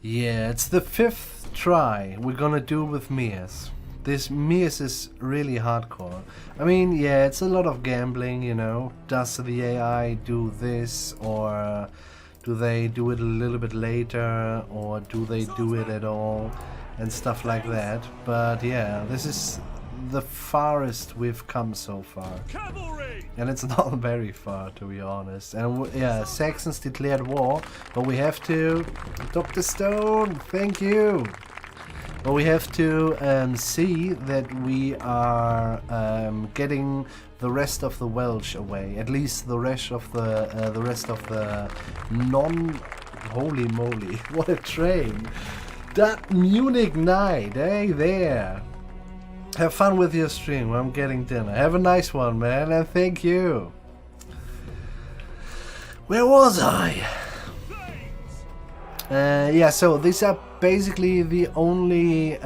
Yeah, it's the 5th try we're gonna do with Mierce. This Mierce is really hardcore. I mean, yeah, it's a lot of gambling, you know. Does the AI do this, or do they do it a little bit later, or do they do it at all, and stuff like that. But yeah, this is the farthest we've come so far. And it's not very far, to be honest. And yeah, Saxons declared war, but we have to... Dr. Stone, thank you! But we have to see that we are getting the rest of the Welsh away. At least the rest of the non... Holy moly, what a train! That Munich night, hey there! Have fun with your stream, I'm getting dinner. Have a nice one, man, and thank you! Where was I? Yeah, so these are basically the only...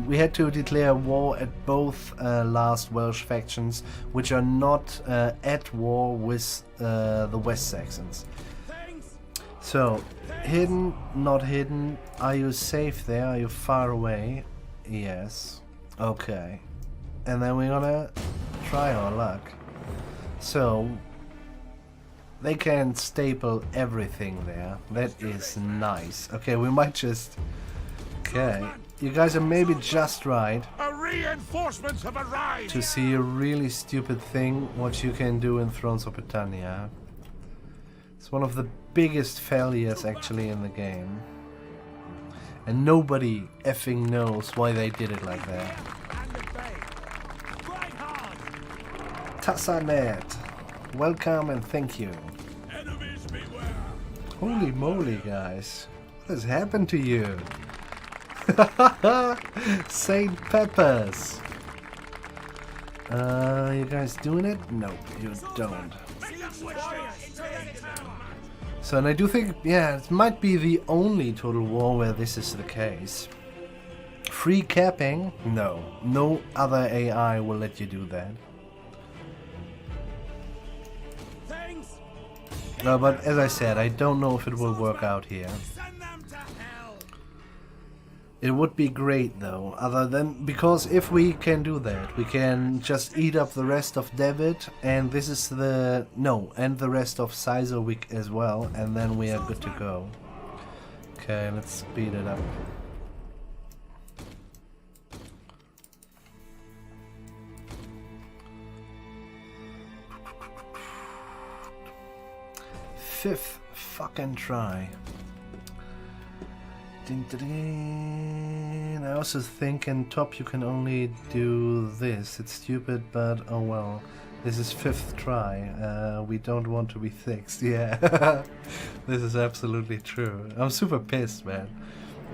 we had to declare war at both last Welsh factions, which are not at war with the West Saxons. So, hidden, not hidden. Are you safe there? Are you far away? Yes. Okay. And then we're gonna try our luck. So... They can staple everything there. That is nice. Okay, we might just... Okay. You guys are maybe just right Reinforcements have arrived to see a really stupid thing what you can do in Thrones of Britannia. It's one of the biggest failures actually in the game. And nobody effing knows why they did it like that. Tassanet, welcome and thank you. Holy moly, guys. What has happened to you? Saint Peppers. You guys doing it? Nope, you don't. So, and I do think, yeah, it might be the only Total War where this is the case. Free capping? No. No other AI will let you do that. No, but as I said, I don't know if it will work out here. It would be great though, other than... Because if we can do that, we can just eat up the rest of David, and this is the... No, and the rest of Sizowick as well, and then we are good to go. Okay, let's speed it up. Fifth fucking try. Ding, ding, ding. I also think in top you can only do this. It's stupid, but oh well. This is 5th try. We don't want to be 6th. Yeah, this is absolutely true. I'm super pissed, man.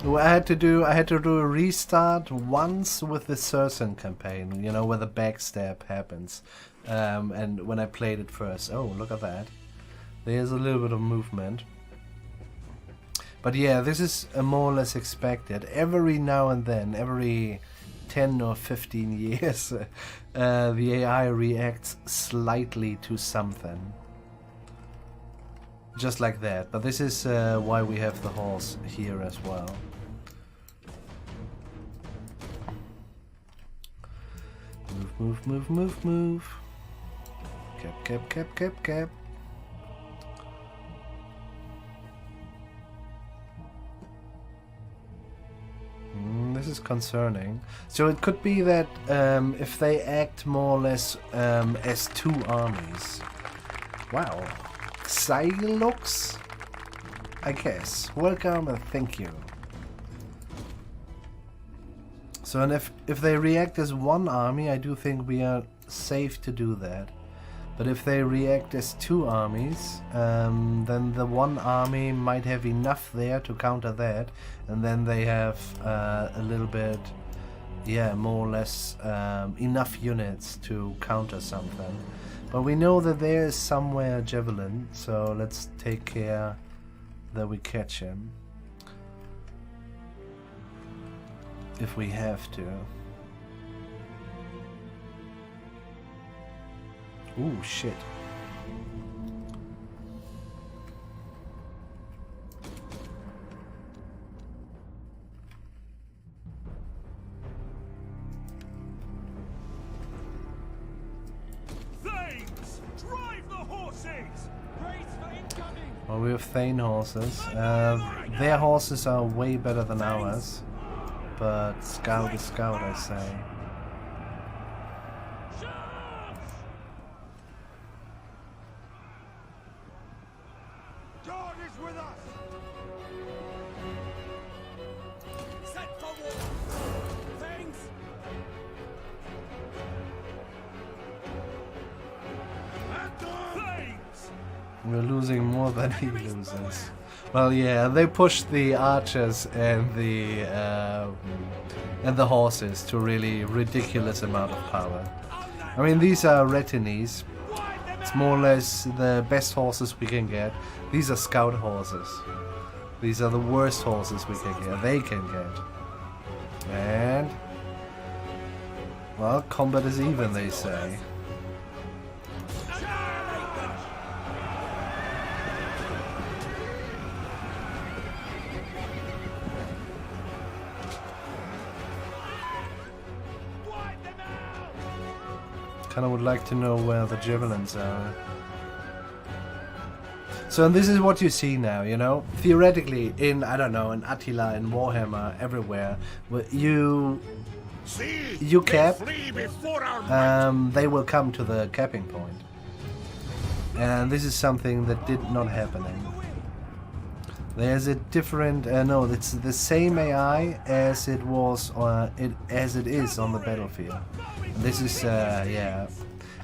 I had to do a restart once with the Cersan campaign. You know, where the backstab happens. And when I played it first. Oh, look at that. There's a little bit of movement. But yeah, this is more or less expected. Every now and then, every 10 or 15 years, the AI reacts slightly to something. Just like that. But this is why we have the horse here as well. Move, move, move, move, move. Cap, cap, cap, cap, cap. This is concerning. So it could be that if they act more or less as 2 armies. Wow. Xylux? I guess. Welcome and thank you. So and if they react as 1 army, I do think we are safe to do that. But if they react as 2 armies, then the 1 army might have enough there to counter that, and then they have a little bit, yeah, more or less enough units to counter something. But we know that there is somewhere Javelin, so let's take care that we catch him. If we have to. Ooh, shit. Well, we have Thane horses. Their horses are way better than ours. But scout is scout, I say. God is with us. Set for war. Thanks. We're losing more than he loses. Well, yeah, they pushed the archers and the horses to really ridiculous amount of power. I mean, these are retinues. It's more or less the best horses we can get. These are scout horses. These are the worst horses we can get. They can get. And well, combat is even, they say. I would like to know where the javelins are. So this is what you see now, you know? Theoretically, in, I don't know, in Attila, in Warhammer, everywhere, you cap, they will come to the capping point. And this is something that did not happen. There's a different, no, it's the same AI as it was, as it is on the battlefield. This is, yeah.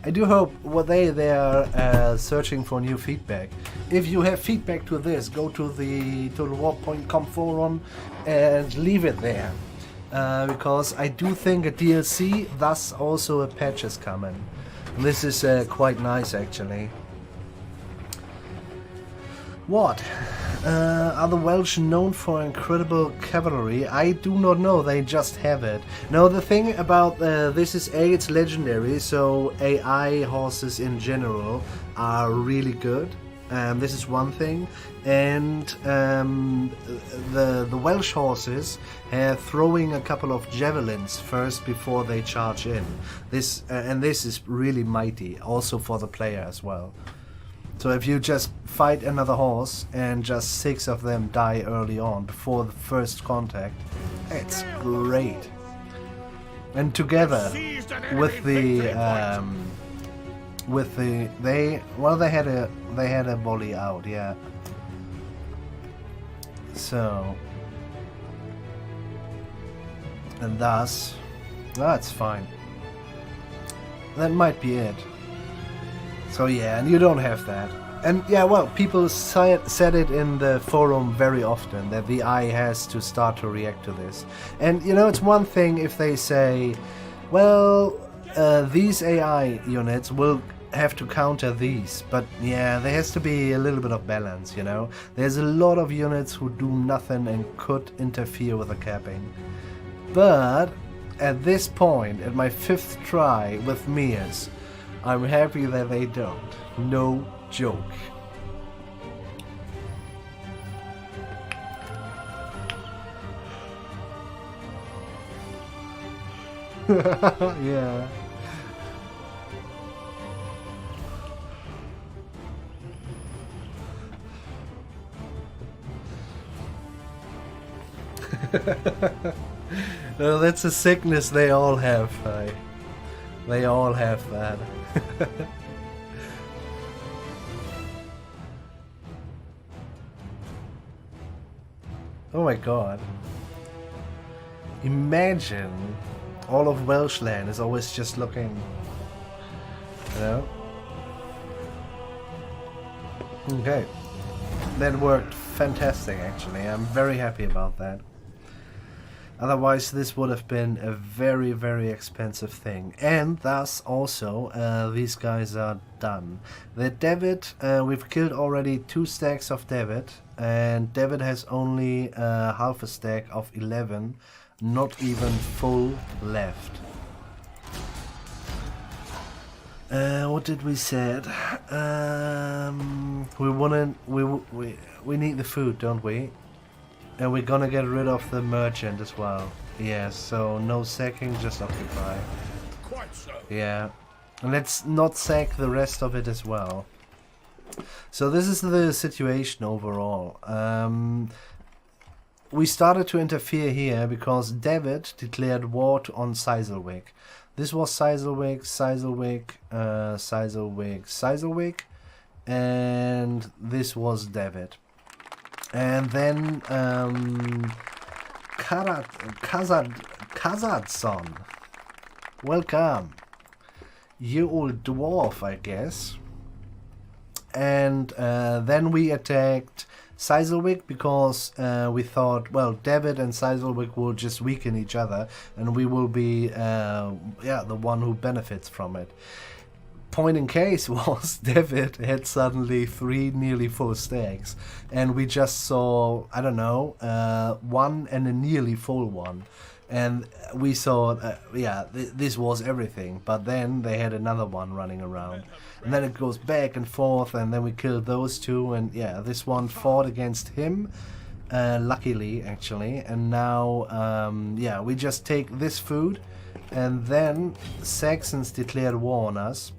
I do hope they are searching for new feedback. If you have feedback to this, go to the totalwar.com forum and leave it there. Because I do think a DLC, thus also a patch is coming. This is quite nice, actually. What? Are the Welsh known for incredible cavalry? I do not know, they just have it. Now the thing about this is it's legendary, so AI horses in general are really good. This is one thing. And the Welsh horses have throwing a couple of javelins first before they charge in. This is really mighty, also for the player as well. So if you just fight another horse and just 6 of them die early on before the first contact, it's great. And together with they had a volley out, yeah. So and thus that's fine. That might be it. So yeah, and you don't have that. And yeah, well, people said it in the forum very often, that the AI has to start to react to this. And you know, it's one thing if they say, well, these AI units will have to counter these, but yeah, there has to be a little bit of balance, you know. There's a lot of units who do nothing and could interfere with the capping. But at this point, at my 5th try with Mierce, I'm happy that they don't. No joke. Yeah. No, that's a sickness they all have. They all have that. Oh my god. Imagine all of Welshland is always just looking, you know? Okay. That worked fantastic, actually. I'm very happy about that. Otherwise, this would have been a very, very expensive thing. And thus, also, these guys are done. The David, we've killed already 2 stacks of David. And David has only half a stack of 11. Not even full left. What did we said? We need the food, don't we? And we're gonna get rid of the merchant as well. Yeah, so no sacking, just occupy. Quite so. Yeah. And let's not sack the rest of it as well. So this is the situation overall. We started to interfere here because David declared war on Sizelwick. This was Sizelwick, and this was David. And then Kazadson, welcome. You old dwarf, I guess. And then we attacked Sizelwick because we thought, well, David and Sizelwick will just weaken each other, and we will be, the one who benefits from it. Point in case was David had suddenly 3 nearly full stacks, and we just saw, I don't know, one and a nearly full one. And we saw, this was everything. But then they had another one running around. And then it goes back and forth, and then we killed those 2. And yeah, this one fought against him, luckily, actually. And now, we just take this food. And then Saxons declared war on us.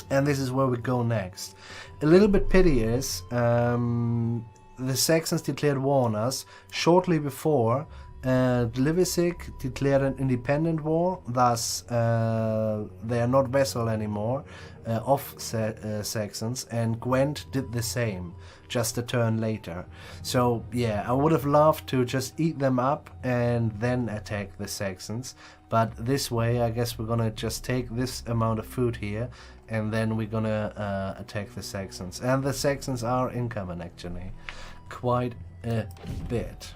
And this is where we go next. A little bit piteous, the Saxons declared war on us shortly before. Livisic declared an independent war, thus they are not vassal anymore of Saxons, and Gwent did the same, just a turn later. So yeah, I would have loved to just eat them up and then attack the Saxons, but this way I guess we're gonna just take this amount of food here, and then we're gonna attack the Saxons. And the Saxons are incoming actually, quite a bit.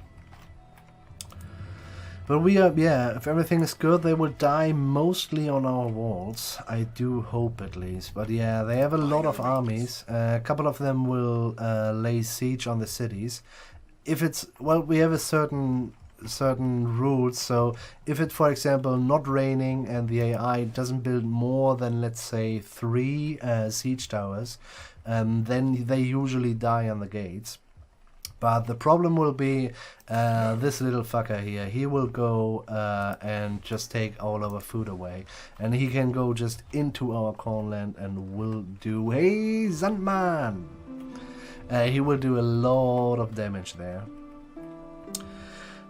But we are, if everything is good, they will die mostly on our walls. I do hope at least. But yeah, they have a lot of armies. A couple of them will lay siege on the cities. If it's, well, we have a certain rules. So if it's, for example, not raining and the AI doesn't build more than, let's say, 3 siege towers, then they usually die on the gates. But the problem will be this little fucker here. He will go and just take all our food away. And he can go just into our cornland and will do... Hey, Sandman! He will do a lot of damage there.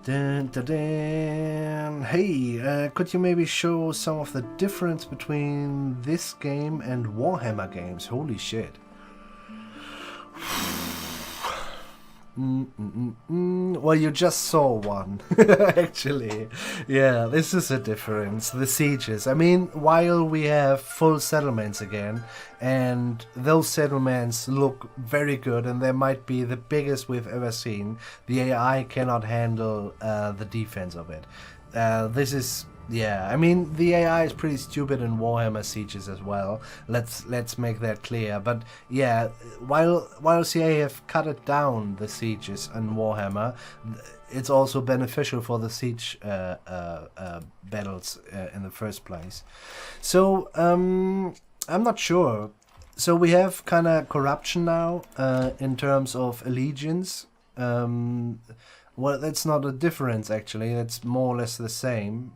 Dun, dun, dun. Hey, could you maybe show some of the difference between this game and Warhammer games? Holy shit. Well, you just saw one, actually. Yeah, this is a difference. The sieges. I mean, while we have full settlements again, and those settlements look very good, and they might be the biggest we've ever seen, the AI cannot handle the defense of it. This is... Yeah, I mean, the AI is pretty stupid in Warhammer sieges as well. Let's make that clear. But yeah, while CA have cut it down, the sieges in Warhammer, it's also beneficial for the siege battles in the first place. So I'm not sure. So we have kind of corruption now in terms of allegiance. Well, that's not a difference actually. It's more or less the same.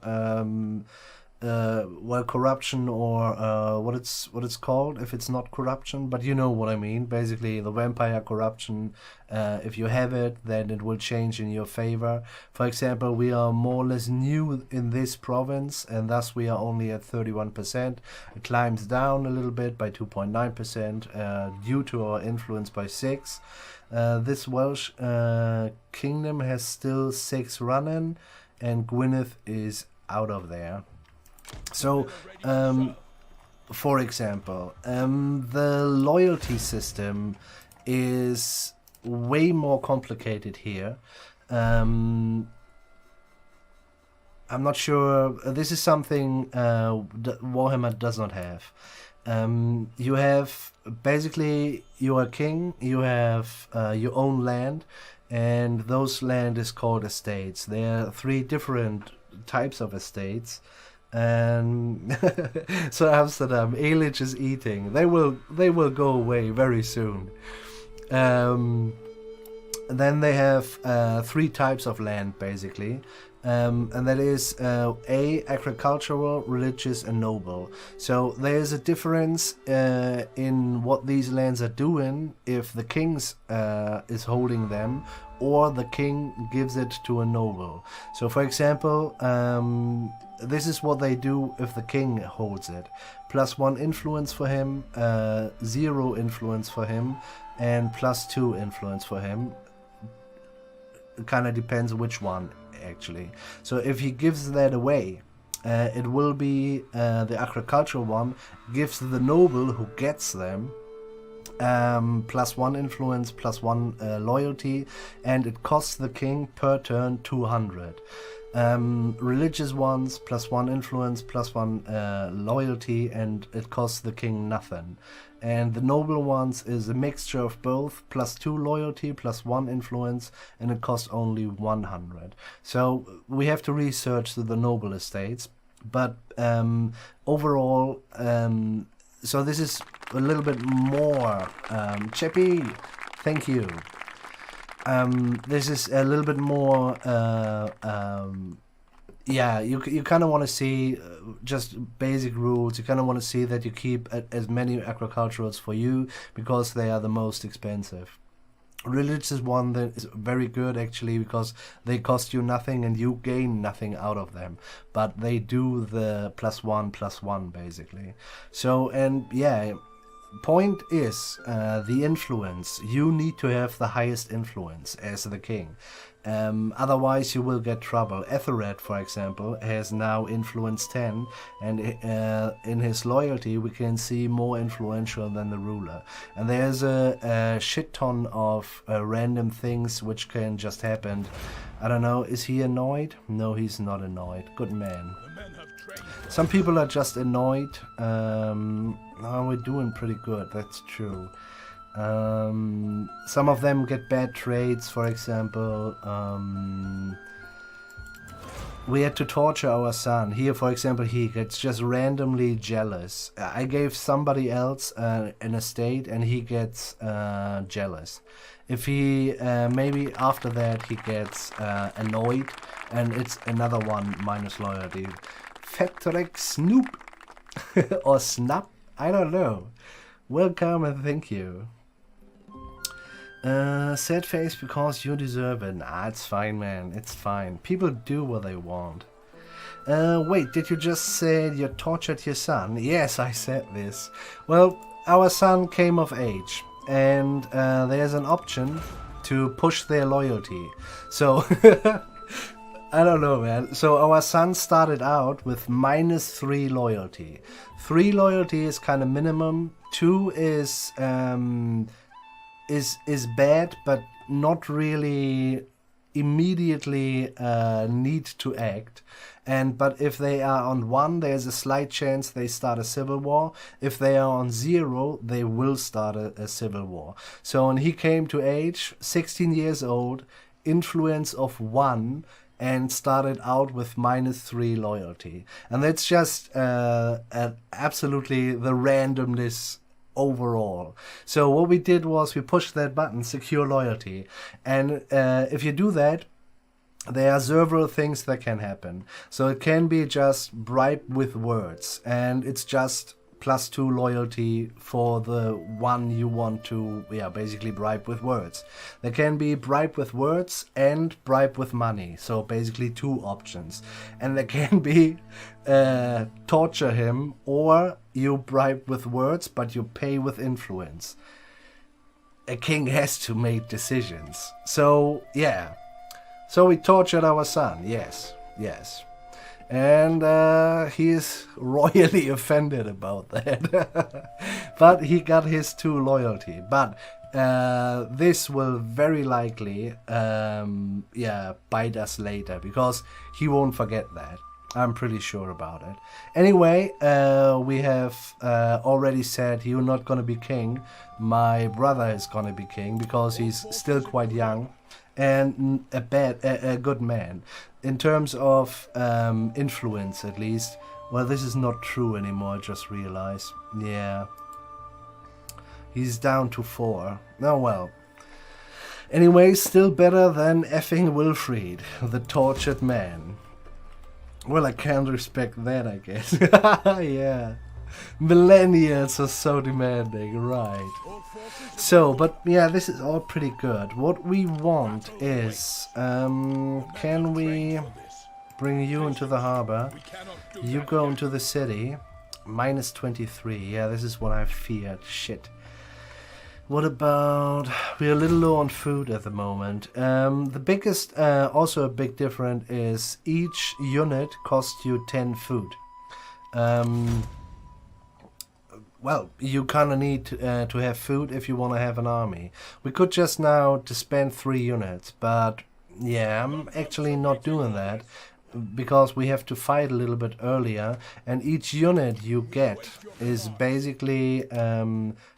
Well, corruption or what it's called if it's not corruption, but you know what I mean. Basically, the vampire corruption. If you have it, then it will change in your favor. For example, we are more or less new in this province, and thus we are only at 31%. It climbs down a little bit by 2.9% due to our influence by 6. This Welsh kingdom has still 6 running, and Gwynedd is out of there. So, for example, the loyalty system is way more complicated here. I'm not sure. This is something that Warhammer does not have. You have basically, you are king, you have your own land, and those land is called estates. There are 3 different types of estates. And so Amsterdam, Elich is eating. They will go away very soon. then they have 3 types of land basically. And that is A, agricultural, religious, and noble. So there's a difference in what these lands are doing if the king is holding them or the king gives it to a noble. So for example, this is what they do if the king holds it. +1 influence for him, 0 influence for him, and +2 influence for him. It kind of depends which one actually. So if he gives that away, it will be the agricultural one gives the noble who gets them +1 influence, +1 loyalty, and it costs the king per turn 200. Religious ones +1 influence, +1 loyalty, and it costs the king nothing. And the noble ones is a mixture of both, +2 loyalty, +1 influence, and it costs only 100. So we have to research the noble estates, but overall, so this is a little bit more. Chippy, thank you. This is a little bit more. Yeah, you kind of want to see just basic rules. You kind of want to see that you keep as many agriculturals for you because they are the most expensive. Religious one that is very good actually because they cost you nothing and you gain nothing out of them, but they do the +1/+1 basically. So, and yeah, point is the influence. You need to have the highest influence as the king. Otherwise you will get trouble. Ethelred, for example, has now influence 10, and in his loyalty we can see more influential than the ruler. And there's a shit ton of random things which can just happen. I don't know, is he annoyed? No, he's not annoyed. Good man. Some people are just annoyed. No, we're doing pretty good, that's true. Some of them get bad trades, for example. We had to torture our son. Here, for example, he gets just randomly jealous. I gave somebody else an estate and he gets jealous. If he, maybe after that he gets annoyed, and it's another one minus loyalty. Fatrek Snoop or Snap, I don't know. Welcome and thank you. Sad face because you deserve it. Nah, it's fine, man. It's fine. People do what they want. Wait, did you just say you tortured your son? Yes, I said this. Well, our son came of age, and there's an option to push their loyalty. So, I don't know, man. So our son started out with -3 loyalty. 3 loyalty is kind of minimum. 2 is bad, but not really immediately need to act. But if they are on 1, there's a slight chance they start a civil war. If they are on 0, they will start a civil war. So when he came to age, 16 years old, influence of 1, and started out with -3 loyalty. And that's just absolutely the randomness overall. So what we did was we pushed that button, secure loyalty. And if you do that, there are several things that can happen. So it can be just bribe with words, and it's just +2 loyalty for the one you want to, basically bribe with words. There can be bribe with words and bribe with money. So basically 2 options. And there can be torture him, or you bribe with words but you pay with influence. A king has to make decisions. So yeah. So we tortured our son. Yes. And he is royally offended about that. But he got his 2 loyalty. But this will very likely bite us later, because he won't forget that. I'm pretty sure about it. Anyway, we have already said you're not gonna be king. My brother is gonna be king because he's still quite young and a good man. In terms of influence, at least. Well, this is not true anymore, I just realized. Yeah. He's down to 4. Oh, well. Anyway, still better than effing Wilfried, the tortured man. Well, I can't respect that, I guess. Yeah. Millennials are so demanding, right. So, but yeah, this is all pretty good. What we want is, can we bring you into the harbor? You go into the city. Minus 23. Yeah, this is what I feared. Shit. What about... We're a little low on food at the moment. The biggest, also a big difference is each unit costs you 10 food. Well, you kind of need to have food if you want to have an army. We could just now disband 3 units, but yeah, I'm actually not doing that because we have to fight a little bit earlier, and each unit you get is basically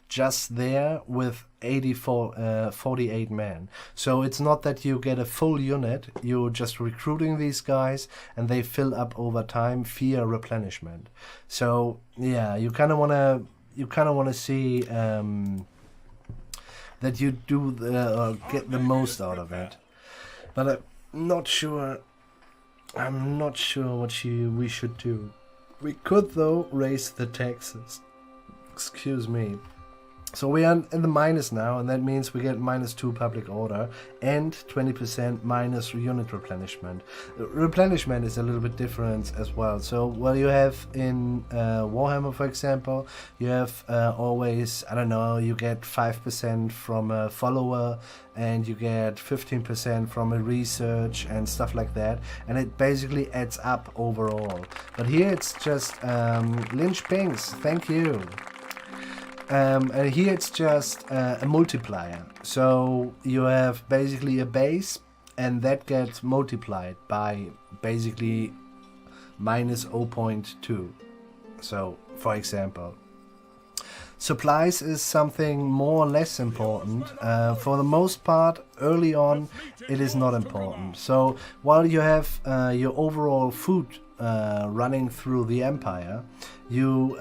just there with 48 men. So it's not that you get a full unit, you're just recruiting these guys and they fill up over time via replenishment. So yeah, you kind of want to see that you do get the most out of it. But I'm not sure what we should do. We could though raise the taxes. Excuse me. So we are in the minus now, and that means we get -2 public order and 20% minus unit replenishment. Replenishment is a little bit different as well. So what you have in Warhammer, for example, you have always, I don't know, you get 5% from a follower and you get 15% from a research and stuff like that, and it basically adds up overall. But here it's just Lynch Pinks, thank you. And here it's just a multiplier. So you have basically a base, and that gets multiplied by basically -0.2. So, for example, supplies is something more or less important. For the most part, early on, it is not important. So while you have your overall food running through the empire, you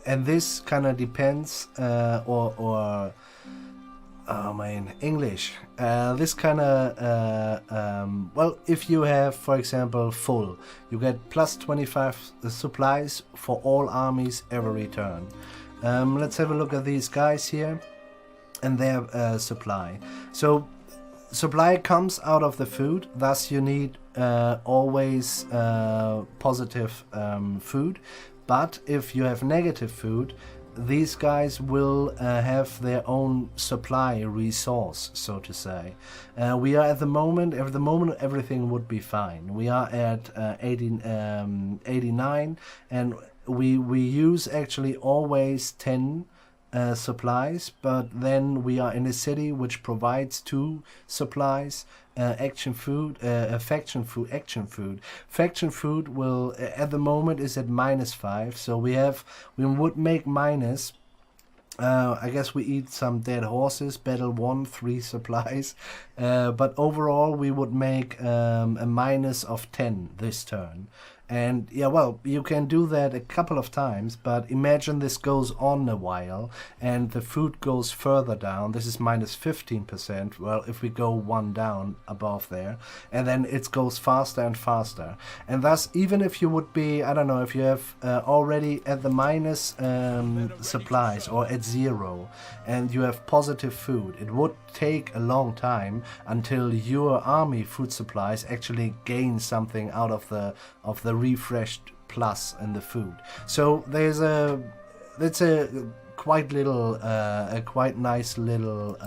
and this kind of depends, English. This kind of, well, if you have, for example, full, you get plus 25 supplies for all armies every turn. Let's have a look at these guys here and their supply. So supply comes out of the food, thus you need always positive food. But if you have negative food, these guys will have their own supply resource, so to say. We are at the moment everything would be fine. We are at 89, and we use actually always 10 supplies, but then we are in a city which provides 2 supplies. Faction food. Faction food will at the moment is at -5, so we would make minus. I guess we eat some dead horses. Battle 1, 3 supplies, but overall we would make a minus of 10 this turn. And yeah, well, you can do that a couple of times, but imagine this goes on a while and the food goes further down. This is -15%. Well, if we go 1 down above there, and then it goes faster and faster. And thus, even if you would be, I don't know, if you have already at the minus supplies or at 0 and you have positive food, it would take a long time until your army food supplies actually gain something out of the refreshed plus in the food. So that's a quite nice little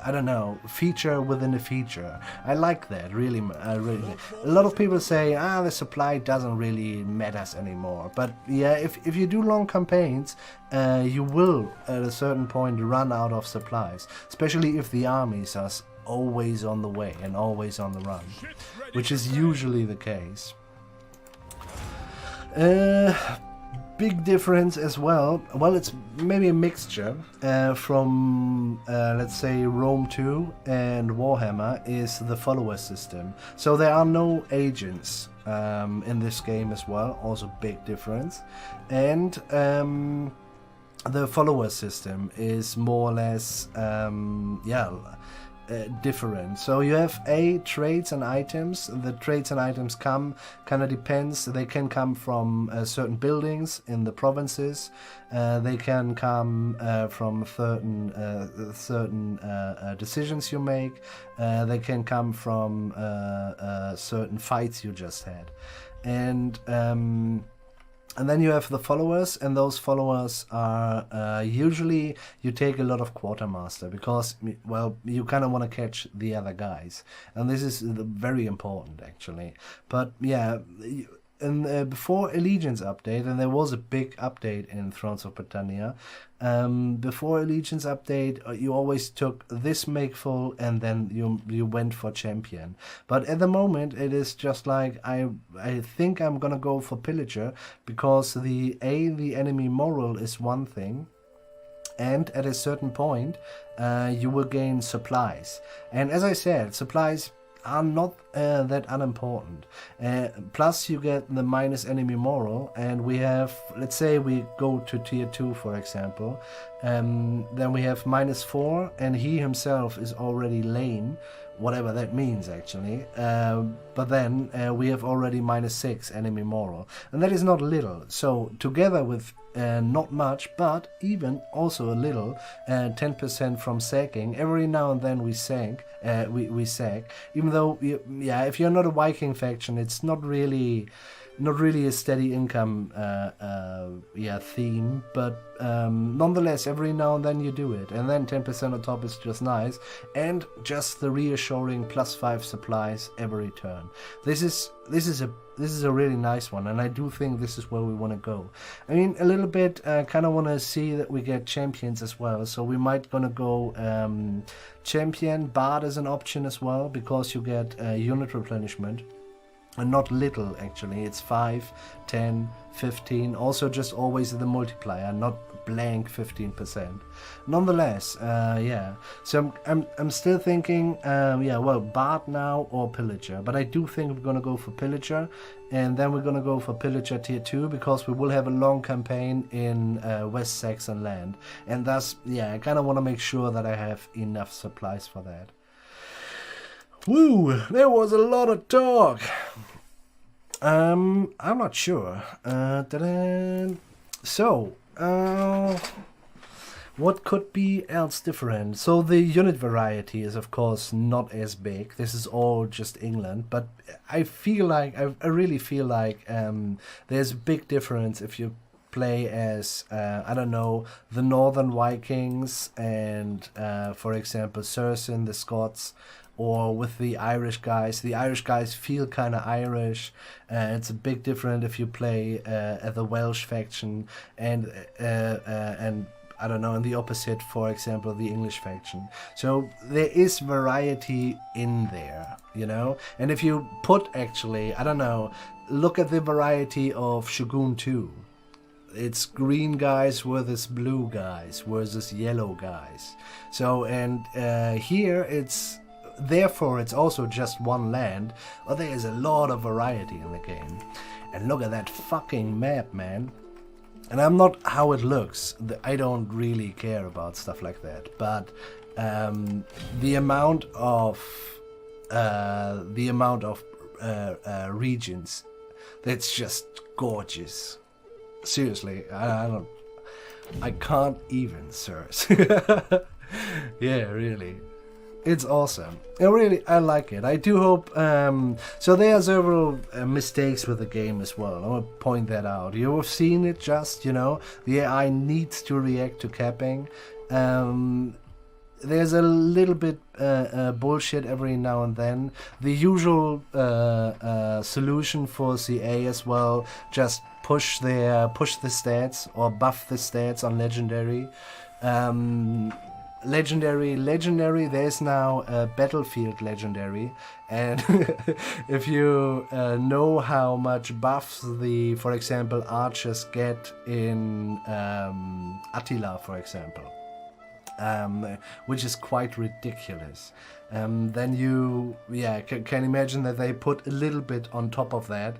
I don't know, feature within a feature. I like that, really. A lot of people say, the supply doesn't really matter anymore. But yeah, if you do long campaigns, you will at a certain point run out of supplies, especially if the armies are always on the way and always on the run, which is usually the case. Big difference as well. Well, it's maybe a mixture from let's say Rome 2 and Warhammer is the follower system. So there are no agents in this game as well. Also big difference. And the follower system is more or less different. So you have traits and items. The traits and items kind of depends. They can come from certain buildings in the provinces. They can come from certain decisions you make. They can come from certain fights you just had, and then you have the followers, and those followers are usually you take a lot of quartermaster because, well, you kind of want to catch the other guys, and this is very important actually. But yeah, and before Allegiance update, and there was a big update in Thrones of Britannia. Before Allegiance update, you always took this make full, and then you went for champion. But at the moment, it is just like I think I'm gonna go for pillager because the enemy moral is one thing. And at a certain point, you will gain supplies. And as I said, supplies are not that unimportant. Plus you get the minus enemy moral, and we have, let's say we go to tier 2 for example, then we have -4, and he himself is already lame, whatever that means actually, but then we have already -6 enemy moral, and that is not little. So together with not much, but even also a little, 10% from sacking. Every now and then we sack, even though, if you're not a Viking faction, it's not really a steady income theme, but nonetheless, every now and then you do it, and then 10% on top is just nice, and just the reassuring +5 supplies every turn. This is a really nice one, and I do think this is where we want to go. I mean, a little bit, kind of want to see that we get champions as well, so we might gonna go champion. Bard is an option as well, because you get unit replenishment. And not little actually, it's 5, 10, 15, also just always the multiplier, not blank 15%. Nonetheless, so I'm still thinking, Bard now or Pillager, but I do think we're gonna go for Pillager, and then we're gonna go for Pillager tier 2, because we will have a long campaign in West Saxon land, and thus, I kind of want to make sure that I have enough supplies for that. Woo! There was a lot of talk. I'm not sure. So, what could be else different? So the unit variety is of course not as big. This is all just England, but I feel like I really feel like there's a big difference if you play as the Northern Vikings and for example Sursen, the Scots, or with the Irish guys. The Irish guys feel kind of Irish. It's a big difference if you play at the Welsh faction and in the opposite, for example, the English faction. So there is variety in there, And if you put actually, look at the variety of Shogun 2. It's green guys versus blue guys versus yellow guys. So, and here therefore it's also just one land, but there is a lot of variety in the game. And look at that fucking map, man. And I'm not how it looks. I don't really care about stuff like that. But the amount of regions, that's just gorgeous. Seriously, I can't even, sirs. Yeah, really. It's awesome. I like it. I do hope... so there are several mistakes with the game as well. I want to point that out. You have seen it just, the AI needs to react to capping. There's a little bit bullshit every now and then. The usual solution for CA as well, just push the stats or buff the stats on Legendary. Legendary, there's now a Battlefield Legendary, and if you know how much buffs for example, archers get in Attila, for example, which is quite ridiculous, then you can imagine that they put a little bit on top of that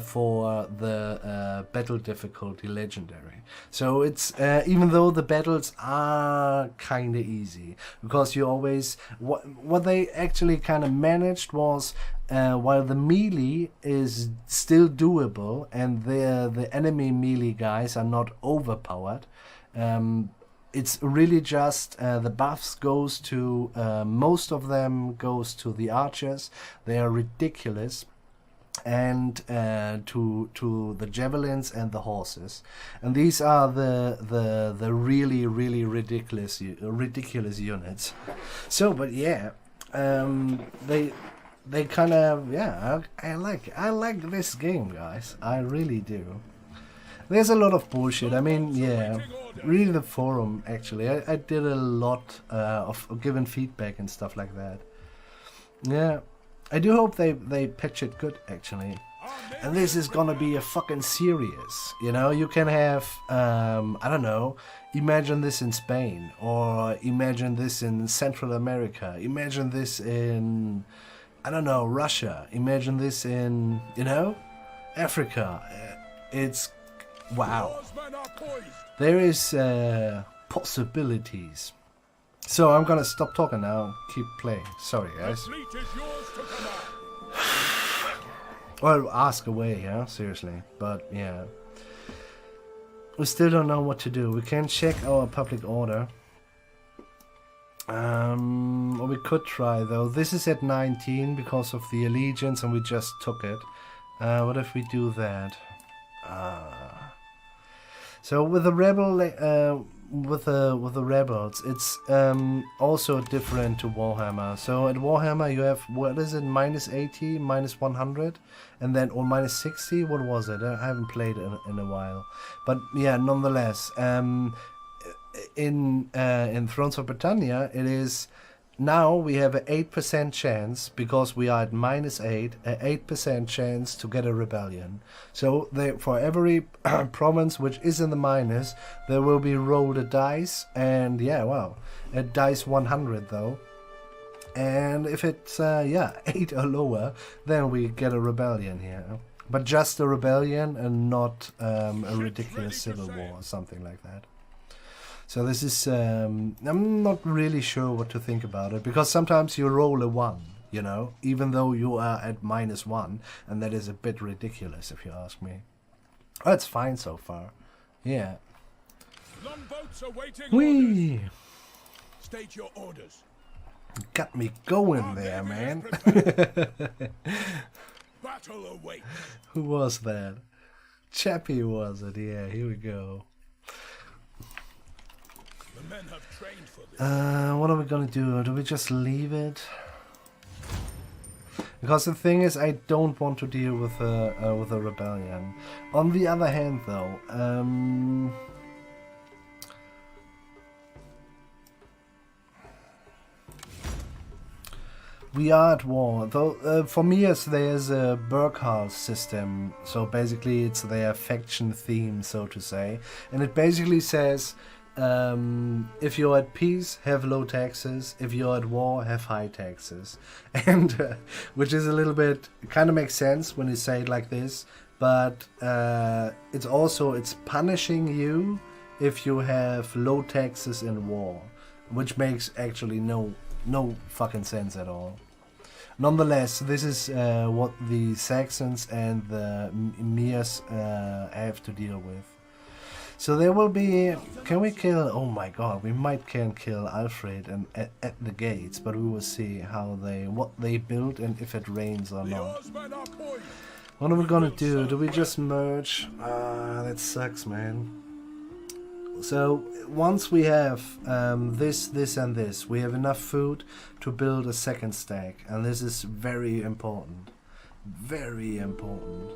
for the battle difficulty legendary. So it's even though the battles are kind of easy, because you always what they actually kind of managed was while the melee is still doable and the enemy melee guys are not overpowered. It's really just the buffs goes to most of them goes to the archers. They are ridiculous, and to the javelins and the horses, and these are the really ridiculous units. So, but yeah, they kind of I like this game, guys. I really do. There's a lot of bullshit. I mean, yeah, really the forum, actually. I did a lot of giving feedback and stuff like that. Yeah, I do hope they patch it good, actually. And this is gonna be a fucking series, you know? You can have, I don't know, imagine this in Spain, or imagine this in Central America, imagine this in, I don't know, Russia, imagine this in, you know, Africa. It's wow, there is possibilities. So I'm gonna stop talking now, keep playing. Sorry, guys. Well, ask away, yeah, seriously. But yeah, we still don't know what to do. We can check our public order. Or we could try though. This is at 19 because of the allegiance, and we just took it. What if we do that? So with the rebel, with the rebels, it's also different to Warhammer. So at Warhammer you have, what is it, -80, -100, and then or -60. What was it? I haven't played in a while, but yeah, nonetheless, in Thrones of Britannia, it is. Now we have an 8% chance, because we are at -8, an 8% chance to get a rebellion. So for every province which is in the minus, there will be rolled a dice, and yeah, well, a dice 100 though. And if it's 8 or lower, then we get a rebellion here. But just a rebellion and not a ridiculous civil war or something like that. So this is, I'm not really sure what to think about it, because sometimes you roll a 1, you know, even though you are at -1, and that is a bit ridiculous if you ask me. Oh, it's fine so far. Yeah. Whee! State your orders. Got me going there, man. Battle awaits. Who was that? Chappie was it? Yeah, here we go. Men have trained for this. What are we gonna do? Do we just leave it? Because the thing is, I don't want to deal with a rebellion. On the other hand, though, we are at war. Though for Mierce, there's a Burkhardt system. So basically, it's their faction theme, so to say, and it basically says. If you're at peace, have low taxes. If you're at war, have high taxes. And which is a little bit, kind of makes sense when you say it like this, but it's punishing you if you have low taxes in war, which makes actually no fucking sense at all. Nonetheless, this is what the Saxons and the Mierce have to deal with. So there will be. Can we kill? Oh my God, we can kill Alfred and at the gates, but we will see what they build and if it rains or not. What are we gonna do? Do we just merge? That sucks, man. So once we have this and this, we have enough food to build a second stack, and this is very important. Very important.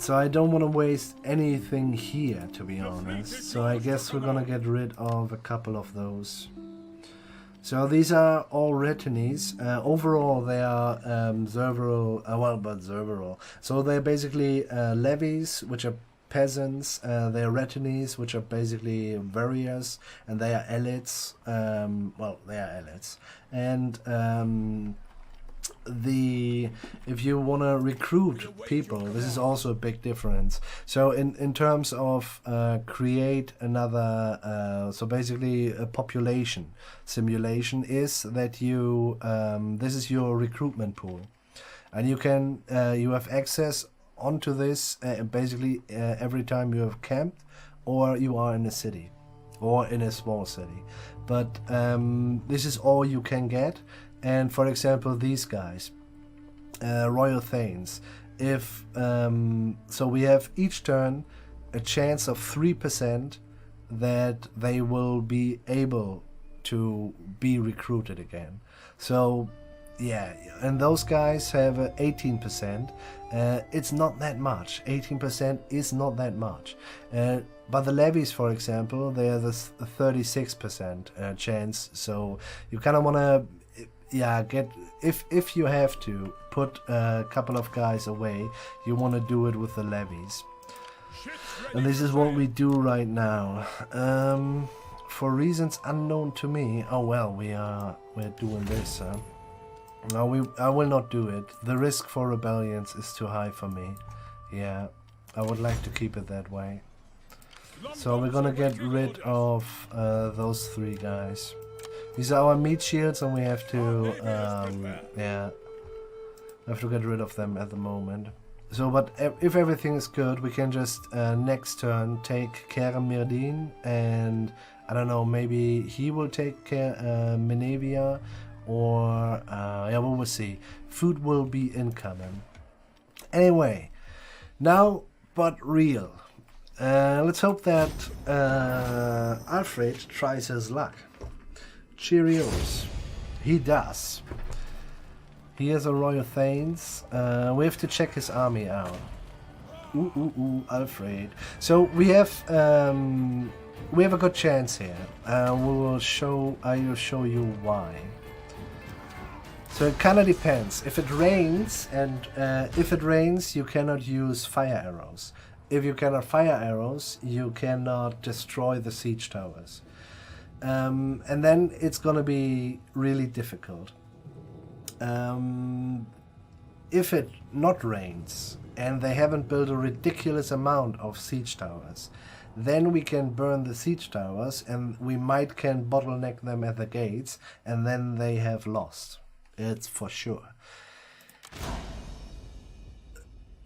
So I don't want to waste anything here, to be honest. So I guess we're gonna get rid of a couple of those. So these are all retinues. Overall, they are Zerveral. Zerveral. So they're basically levies, which are peasants. They are retinues, which are basically warriors, and they are elites. They are elites, and if you want to recruit people, this is also a big difference. So in terms of create another, so basically a population simulation is that you this is your recruitment pool, and you can you have access onto this basically every time you have camped or you are in a city or in a small city, but this is all you can get. And for example, these guys, Royal Thanes, if so we have each turn a chance of 3% that they will be able to be recruited again. So yeah, and those guys have 18%. It's not that much. 18% is not that much. But the levies, for example, they have this 36% chance. So you kind of want to, yeah, get, if you have to put a couple of guys away, you want to do it with the levies. And this is what we do right now. For reasons unknown to me, oh well, we're doing this. No, I will not do it. The risk for rebellions is too high for me. Yeah, I would like to keep it that way. So we're gonna get rid of those 3 guys. These are our meat shields, and we have to, yeah, we have to get rid of them at the moment. So, but if everything is good, we can just next turn take Kerem Mirdin, and I don't know, maybe he will take care Menevia, or yeah, we will see. Food will be incoming. Anyway, now but real. Let's hope that Alfred tries his luck. Cheerios. He does. He has a Royal Thanes. We have to check his army out. Ooh, Alfred. So we have a good chance here. I will show you why. So it kind of depends. If it rains, and if it rains, you cannot use fire arrows. If you cannot fire arrows, you cannot destroy the siege towers. And then it's gonna be really difficult. If it not rains and they haven't built a ridiculous amount of siege towers, then we can burn the siege towers, and we might can bottleneck them at the gates, and then they have lost. It's for sure.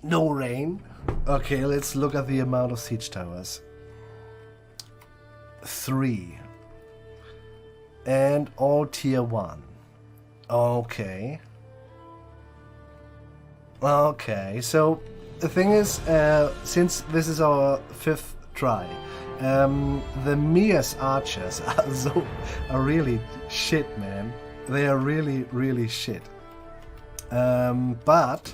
No rain. Okay, let's look at the amount of siege towers. 3. And all tier 1. Okay. Okay, so the thing is, since this is our 5th try, the Mierce archers are really shit, man. They are really shit. But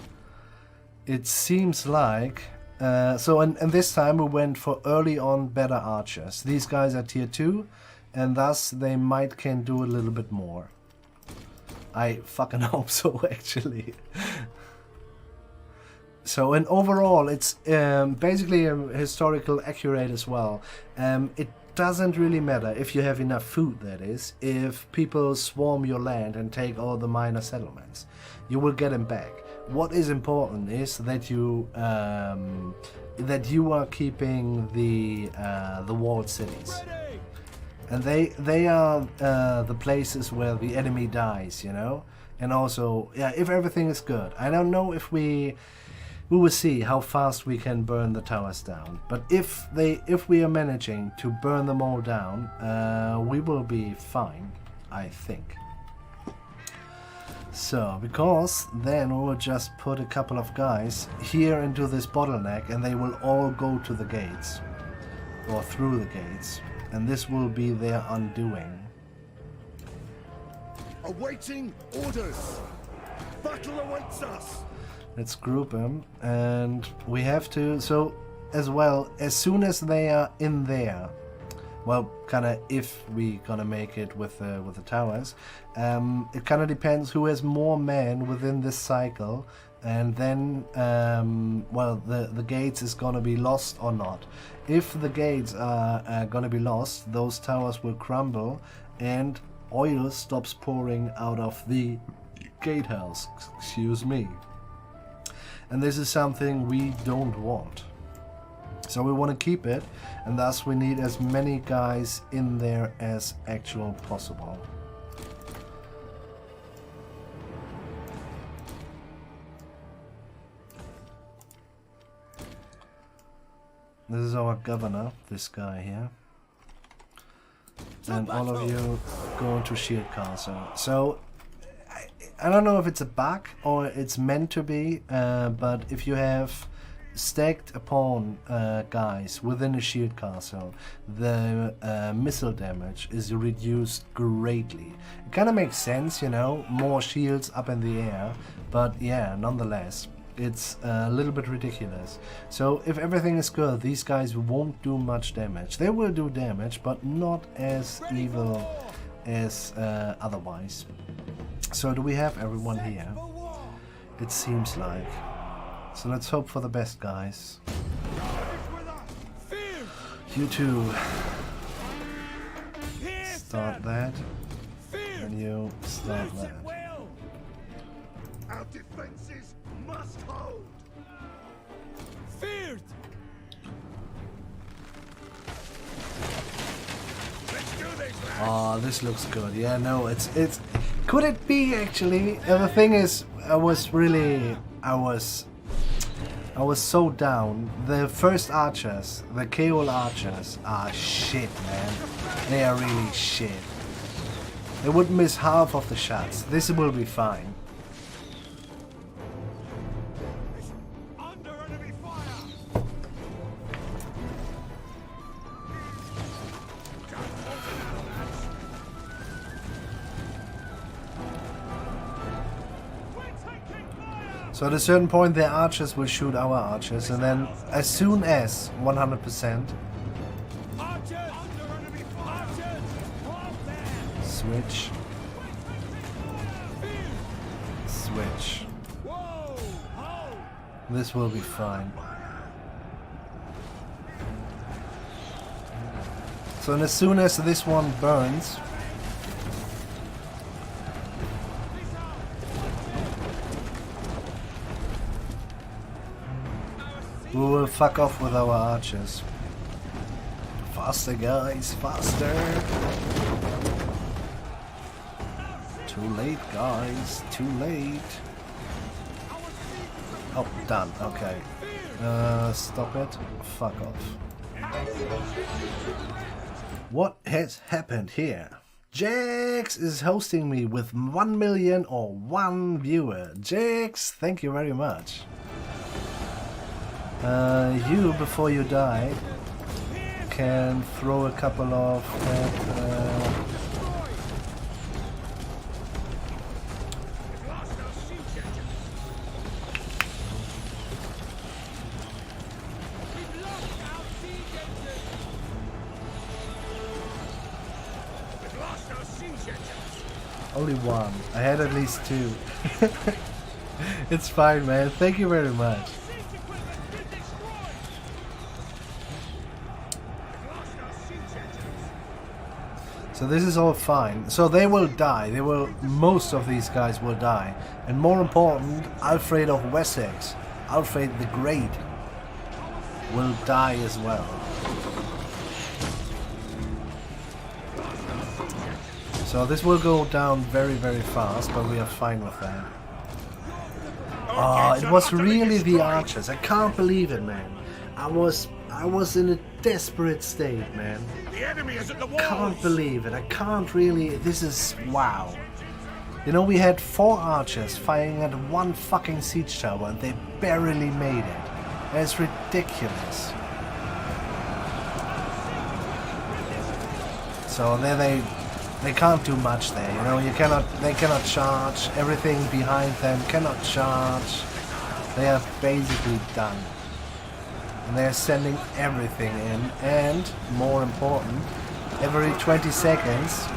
it seems like so, and this time we went for early on better archers. These guys are tier 2, and thus they might can do a little bit more. I fucking hope so, actually. So, and overall, it's basically historical accurate as well. It doesn't really matter if you have enough food, that is. If people swarm your land and take all the minor settlements, you will get them back. What is important is that you are keeping the walled cities. And they are the places where the enemy dies, you know? And also, yeah, if everything is good. I don't know if we will see how fast we can burn the towers down. But if we are managing to burn them all down, we will be fine, I think. So, because then we will just put a couple of guys here into this bottleneck, and they will all go to the gates. Or through the gates. And this will be their undoing. Awaiting orders. Battle awaits us. Let's group them, and we have to. So, as well, as soon as they are in there, well, kind of if we gonna make it with the towers, it kind of depends who has more men within this cycle, and then well, the gates is gonna be lost or not. If the gates are gonna be lost, those towers will crumble, and oil stops pouring out of the gatehouse, excuse me. And this is something we don't want. So we want to keep it, and thus we need as many guys in there as actual possible. This is our governor, this guy here. And all of you go into Shield Castle. So, I don't know if it's a bug or it's meant to be, but if you have stacked upon guys within a Shield Castle, the missile damage is reduced greatly. It kind of makes sense, you know, more shields up in the air, but yeah, nonetheless. It's a little bit ridiculous. So if everything is good, these guys won't do much damage. They will do damage, but not as evil as otherwise. So do we have everyone here? It seems like. So let's hope for the best, guys. You two. Start that. And you start that. Our defenses must hold. Feared! Let's do this, lads. Oh, this looks good. Yeah, no, it's. Could it be actually? The thing is, I was so down. The first archers, the KO archers, are shit, man. They are really shit. They would miss half of the shots. This will be fine. So at a certain point their archers will shoot our archers, and then as soon as 100% switch. This will be fine. So and as soon as this one burns, we will fuck off with our archers. Faster, guys, faster! Too late, guys, too late. Oh, done, okay. Stop it. Fuck off. What has happened here? Jax is hosting me with 1 million or 1 viewer. Jax, thank you very much. You, before you die, can throw a couple of only one. I had at least 2. It's fine, man. Thank you very much. So this is all fine. So they will die. Most of these guys will die. And more important, Alfred of Wessex, Alfred the Great, will die as well. So this will go down very, very fast, but we are fine with that. Oh, it was really the archers. I can't believe it, man. I was in a desperate state, man. The enemy is at the walls. Can't believe it. I can't really. This is wow. You know, we had 4 archers firing at 1 fucking siege tower, and they barely made it. That's ridiculous. So then they can't do much there. You know, they cannot charge. Everything behind them cannot charge. They are basically done. And they're sending everything in, and more important, every 20 seconds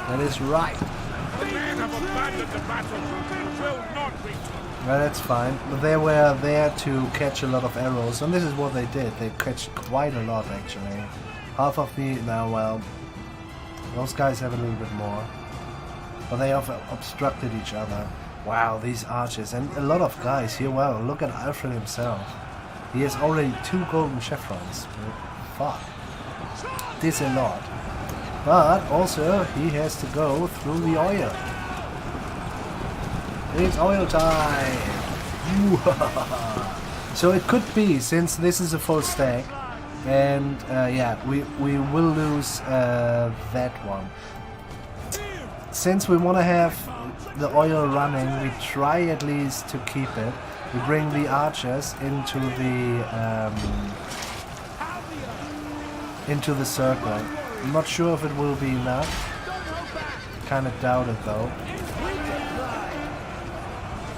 that is right. Man have abandoned the battle and will not return. Well, that's fine. But they were there to catch a lot of arrows, and this is what they did. They catch quite a lot, actually. Half of the... Now, well, those guys have a little bit more. But they have obstructed each other. Wow, these archers. And a lot of guys here. Well, look at Alfred himself. He has already 2 golden chevrons. Fuck. This a lot. But also, he has to go through the oil. It's oil time! So it could be, since this is a full stack, and yeah, we will lose that one. Since we want to have the oil running, we try at least to keep it. We bring the archers into the circle. I'm not sure if it will be enough. Kind of doubt it though.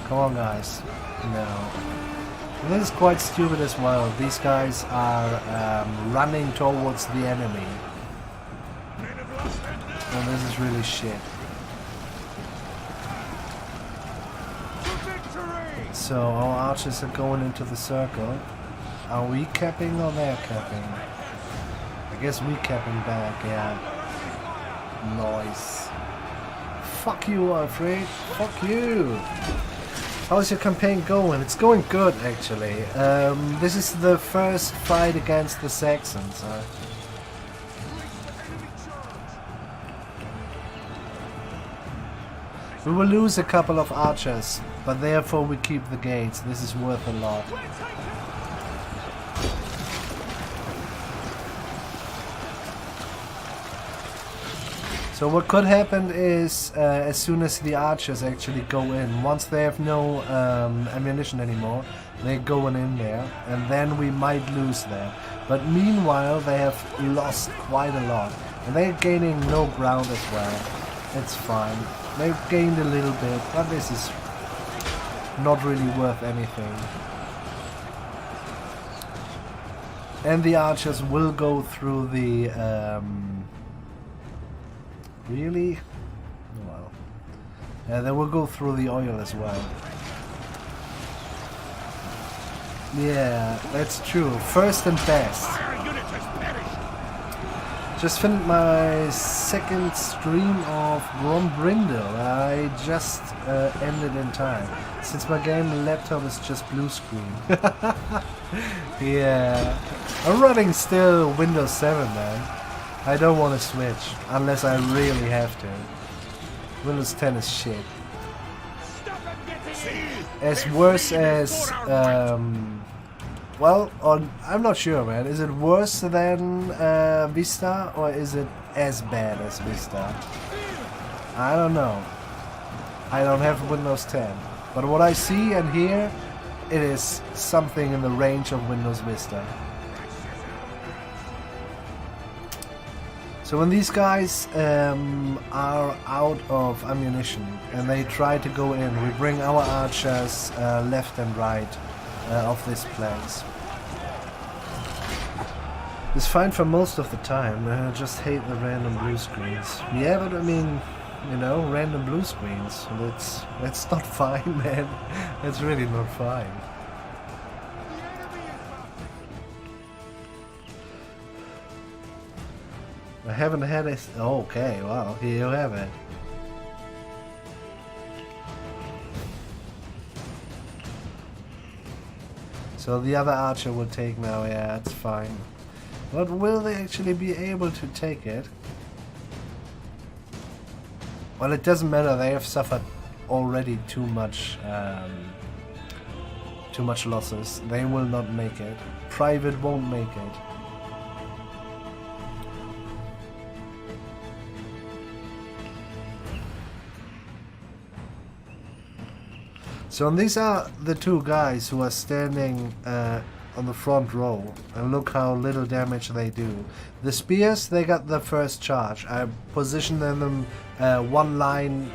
Come on, guys. No. And this is quite stupid as well. These guys are running towards the enemy. And this is really shit. So our archers are going into the circle. Are we capping or they're capping? I guess we capping back, yeah. Nice. Fuck you, Alfred. Fuck you. How's your campaign going? It's going good, actually. This is the first fight against the Saxons. We will lose a couple of archers, but therefore we keep the gates. This is worth a lot. So what could happen is, as soon as the archers actually go in, once they have no ammunition anymore, they're going in there, and then we might lose there. But meanwhile, they have lost quite a lot, and they're gaining no ground as well. It's fine. They've gained a little bit, but this is not really worth anything. And the archers will go through the... Really? Well. Yeah, they will go through the oil as well. Yeah, that's true. First and best. Just finished my second stream of Brindle. I just ended in time. Since my game laptop is just blue screen. Yeah. I'm running still Windows 7, man. I don't want to switch, unless I really have to. Windows 10 is shit. As worse as, well, I'm not sure, man. Is it worse than Vista, or is it as bad as Vista? I don't know. I don't have Windows 10. But what I see and hear, it is something in the range of Windows Vista. So when these guys are out of ammunition and they try to go in, we bring our archers left and right of this place. It's fine for most of the time. I just hate the random blue screens. Yeah, but I mean, you know, random blue screens. That's not fine, man. That's really not fine. I haven't had it. Okay, well, here you have it. So the other archer will take now, yeah, it's fine. But will they actually be able to take it? Well, it doesn't matter, they have suffered already too much losses. They will not make it. Private won't make it. So these are the two guys who are standing on the front row, and look how little damage they do. The spears, they got the first charge. I positioned them one line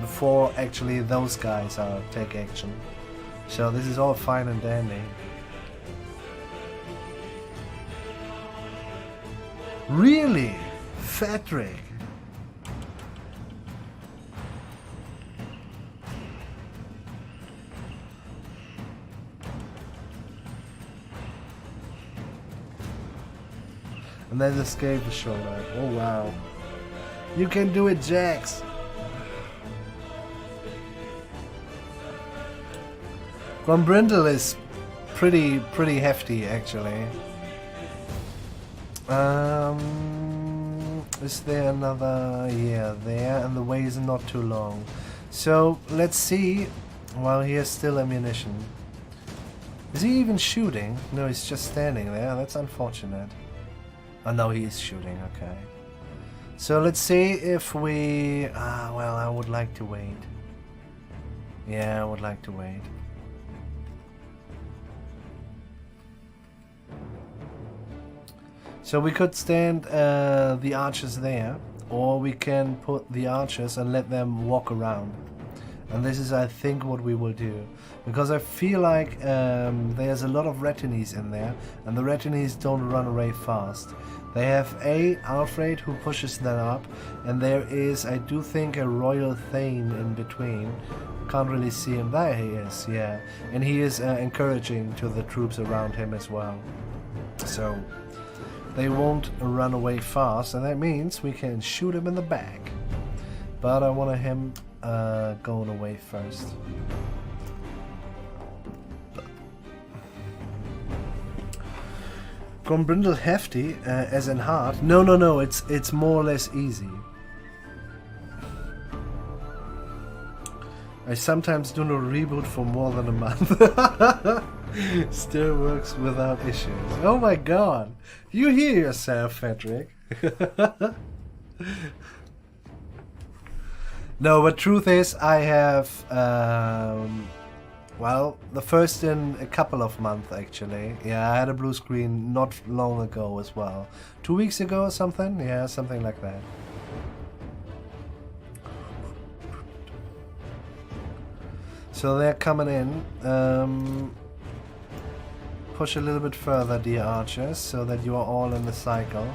before actually those guys take action. So this is all fine and dandy. Really? Fadric? and then escape the shoulder. Oh wow. You can do it, Jax! Grombrindle is pretty hefty actually. Is there another? Yeah, there, and the way is not too long. So let's see. While he has still ammunition. Is he even shooting? No, he's just standing there. That's unfortunate. Oh no, he is shooting. Okay. So let's see if we... well, I would like to wait. Yeah, I would like to wait. So we could stand the archers there, or we can put the archers and let them walk around. And this is, I think, what we will do. Because I feel like there's a lot of retinues in there, and the retinues don't run away fast. They have Alfred who pushes them up, and there is, I do think, a Royal Thane in between. Can't really see him. There he is, yeah. And he is encouraging to the troops around him as well. So they won't run away fast, and that means we can shoot him in the back. But I want him going away first. Grombrindle hefty, as in hard. No, it's more or less easy. I sometimes do not reboot for more than a month. Still works without issues. Oh my god! You hear yourself, Frederick. No, but truth is, I have, well, the first in a couple of months actually. Yeah, I had a blue screen not long ago as well. 2 weeks ago or something? Yeah, something like that. So they're coming in. Push a little bit further, dear archers, so that you are all in the cycle.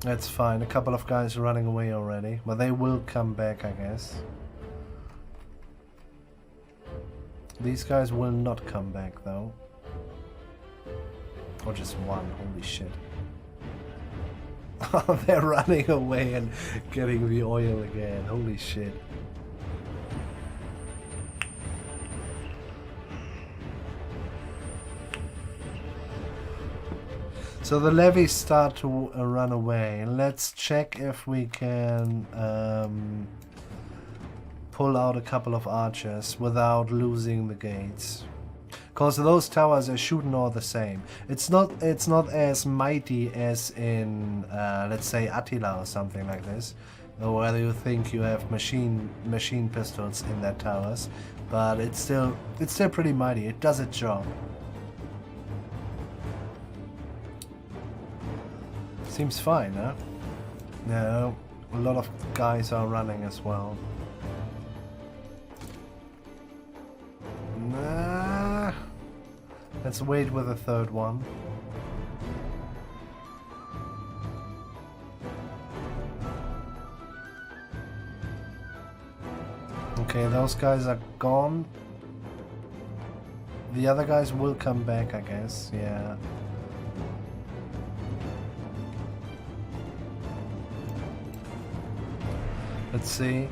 That's fine. A couple of guys are running away already, but they will come back, I guess. These guys will not come back, though. Or just one. Holy shit. They're running away and getting the oil again. Holy shit. So the levies start to run away. Let's check if we can pull out a couple of archers without losing the gates. Because those towers are shooting all the same. It's not as mighty as in let's say Attila or something like this, or whether you think you have machine pistols in their towers, but it's still pretty mighty. It does its job. Seems fine, huh? No, a lot of guys are running as well. Nah. Let's wait with the third one. Okay, those guys are gone. The other guys will come back, I guess. Yeah. Let's see.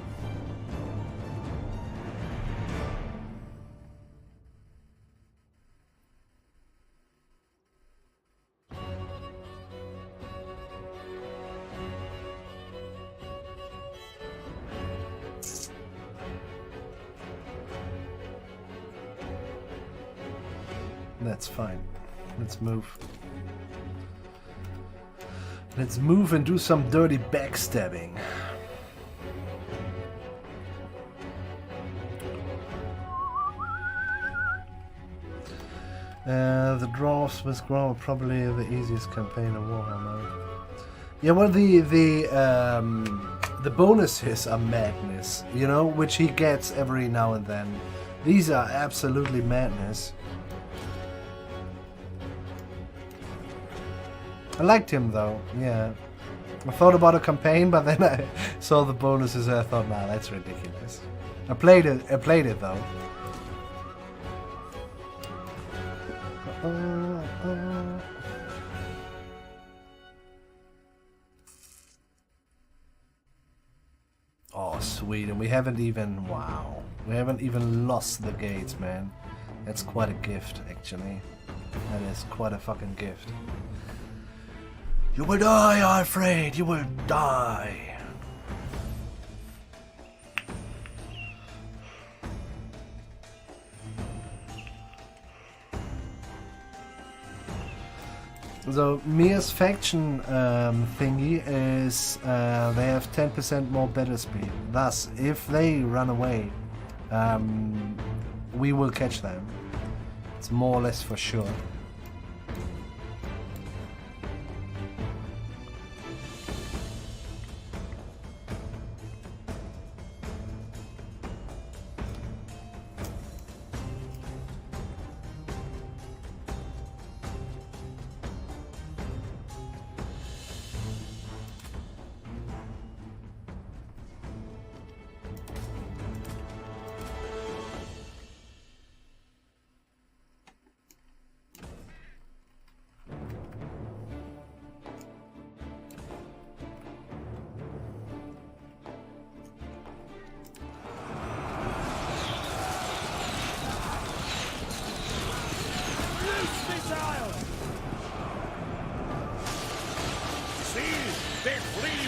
That's fine. Let's move. Let's move and do some dirty backstabbing. The dwarves with Grom are probably the easiest campaign in Warhammer. Yeah, well, the bonuses are madness, you know, which he gets every now and then. These are absolutely madness. I liked him though, yeah. I thought about a campaign, but then I saw the bonuses and I thought, nah, that's ridiculous. I played it though. Oh, sweet, and we haven't even, wow, we haven't even lost the gates, man. That's quite a gift, actually. That is quite a fucking gift. You will die, Alfred, you will die. So, Mierce faction thingy is they have 10% more battle speed. Thus, if they run away, we will catch them. It's more or less for sure.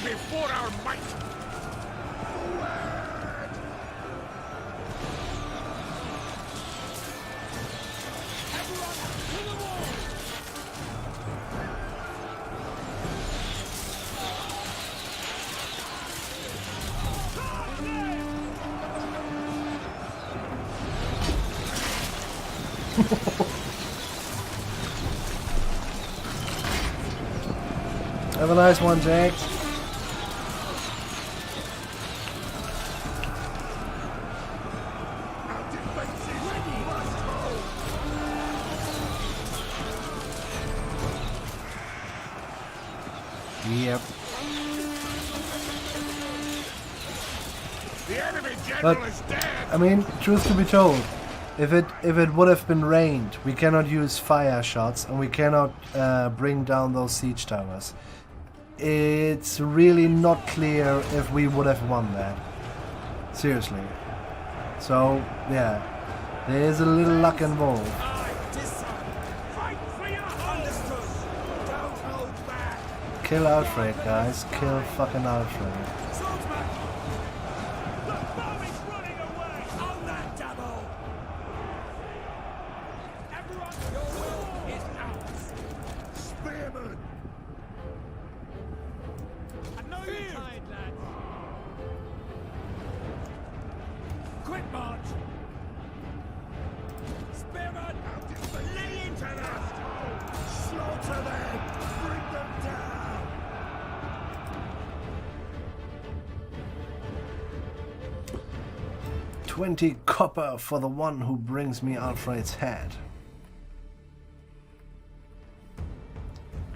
Before our might! Everyone to the wall! Have a nice one, Jack. Yep. The enemy general is dead. I mean, truth to be told, if it would have been rained, we cannot use fire shots and we cannot bring down those siege towers. It's really not clear if we would have won that. Seriously. So yeah, there is a little luck involved. Kill Alfred, guys. Kill fucking Alfred. $20 copper for the one who brings me Alfred's head.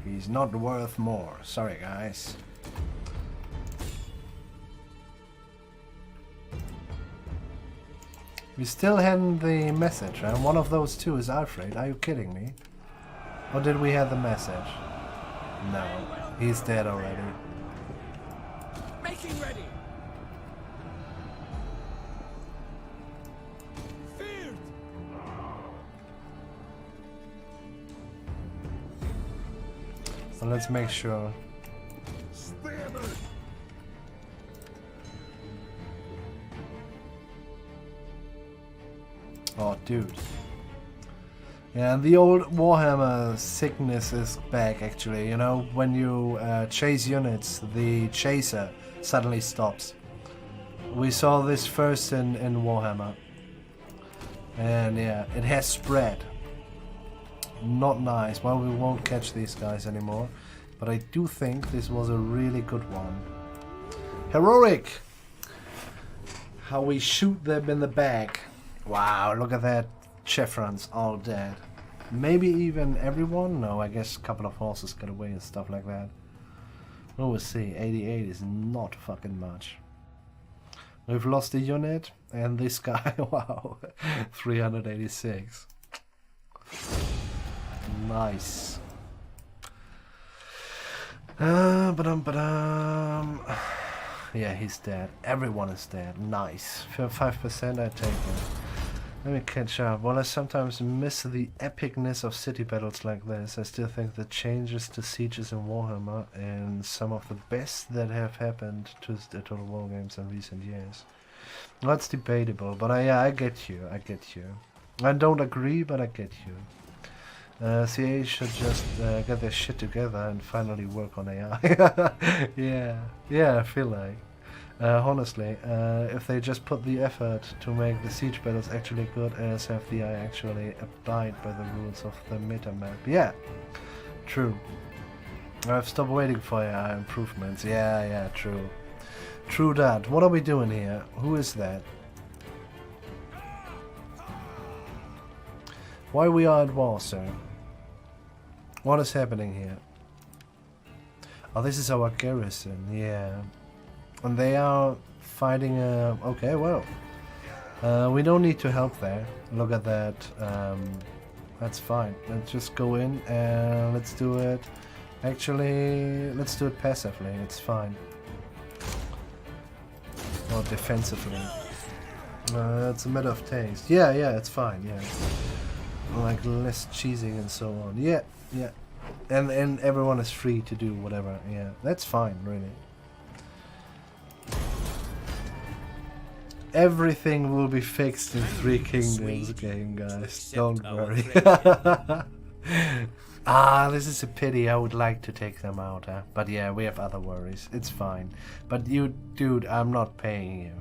He's not worth more. Sorry, guys. We still hadn't the message, and one of those two is Alfred. Are you kidding me? Or did we have the message? No, he's dead already. Making ready. So let's make sure. Oh, dude. Yeah, the old Warhammer sickness is back, actually. You know, when you chase units, the chaser suddenly stops. We saw this first in Warhammer. And yeah, it has spread. Not nice. Well, we won't catch these guys anymore. But I do think this was a really good one. Heroic! How we shoot them in the back. Wow, look at that. Chevrons all dead. Maybe even everyone? No, I guess a couple of horses got away and stuff like that. We'll see. 88 is not fucking much. We've lost a unit. And this guy, wow. 386. Nice. Ba-dum. Yeah, he's dead. Everyone is dead. Nice. For 5% I take it. Let me catch up. While I sometimes miss the epicness of city battles like this, I still think the changes to sieges in Warhammer and some of the best that have happened to the Total War games in recent years. That's debatable, but I get you. I get you. I don't agree, but I get you. CA should just get their shit together and finally work on AI. yeah, I feel like. Honestly, if they just put the effort to make the siege battles actually good as have the AI actually abide by the rules of the meta map. Yeah, true. I've stopped waiting for AI improvements. Yeah, true. True that. What are we doing here? Who is that? Why we are at war, sir? What is happening here? Oh, this is our garrison, yeah. And they are fighting okay, well. We don't need to help there. Look at that. That's fine. Let's just go in and let's do it. Actually, let's do it passively. It's fine. Or defensively. It's a matter of taste. Yeah, it's fine, yeah. Like less cheesing and so on. Yeah. And everyone is free to do whatever. Yeah, that's fine, really. Everything will be fixed in Three Kingdoms game, guys. Don't worry. This is a pity. I would like to take them out, huh? But yeah, we have other worries. It's fine. But you, dude, I'm not paying you.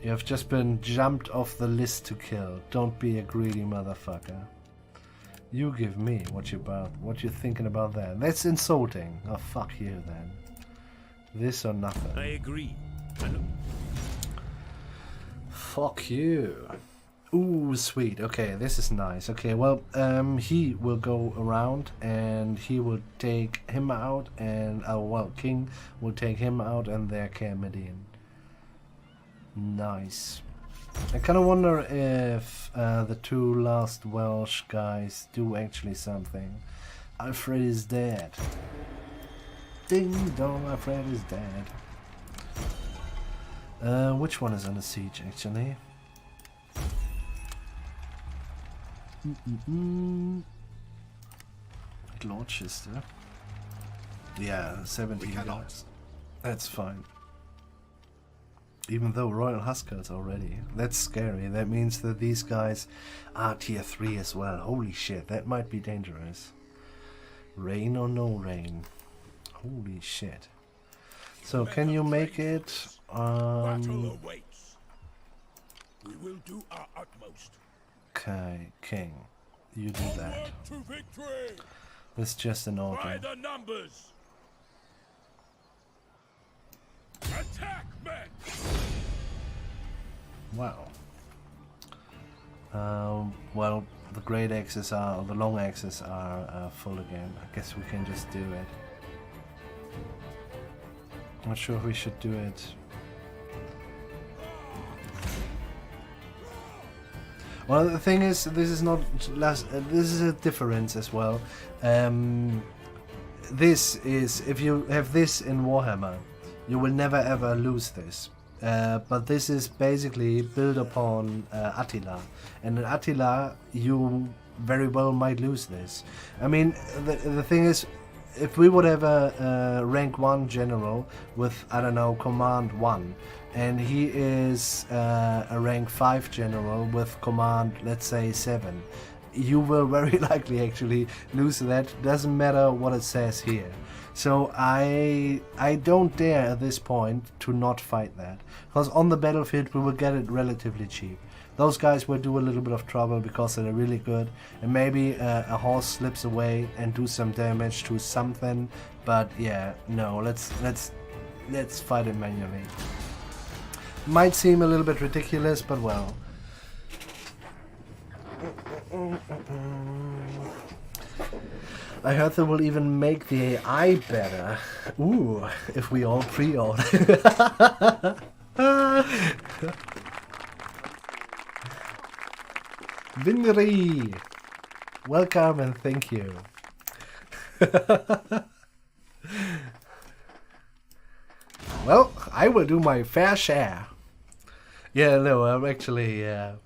You have just been jumped off the list to kill. Don't be a greedy motherfucker. You give me what you thinking about that. That's insulting. Oh, fuck you then. This or nothing. I agree. Fuck you. Ooh, sweet. Okay, this is nice. Okay, well, he will go around and he will take him out, and King will take him out and their Carmedian. Nice. I kind of wonder if the two last Welsh guys do actually something. Alfred is dead. Ding dong, Alfred is dead. Which one is under siege, actually? Gloucester. Yeah, 17 guys. That's fine. Even though Royal Huskers already. That's scary. That means that these guys are tier 3 as well. Holy shit, that might be dangerous. Rain or no rain? Holy shit. So, can you make it? Battle awaits. We will do our utmost. Okay, King. You do that. To victory. That's just an order. By the numbers. Attack, men. Wow. Well, the great axes are, or the long axes are full again. I guess we can just do it. Not sure if we should do it. Well, the thing is, this is not last. This is a difference as well. This is, if you have this in Warhammer, you will never ever lose this. But this is basically built upon Attila, and in Attila you very well might lose this. I mean, the thing is, if we would have a rank 1 general with, I don't know, command 1, and he is a rank 5 general with command, let's say, 7, you will very likely actually lose that. Doesn't matter what it says here. So I don't dare at this point to not fight that, because on the battlefield we will get it relatively cheap. Those guys will do a little bit of trouble because they're really good, and maybe a horse slips away and do some damage to something. But yeah, no, let's fight it manually. Might seem a little bit ridiculous, but well. I heard they will even make the AI better. Ooh, if we all pre-order. Winry! Welcome and thank you. Well, I will do my fair share. Yeah, no, I'm actually, well,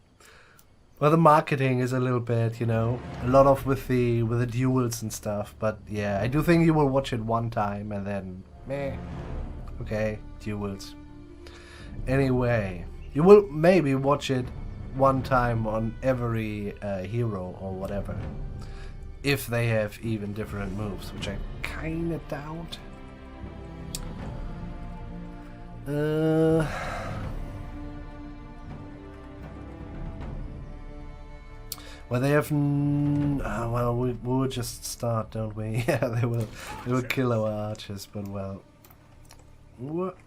the marketing is a little bit, you know, a lot of with the duels and stuff. But yeah, I do think you will watch it one time and then, meh, okay, duels. Anyway, you will maybe watch it one time on every hero or whatever, if they have even different moves, which I kind of doubt. Well, they have. Well, we will just start, don't we? Yeah, they will kill our archers, but well. What?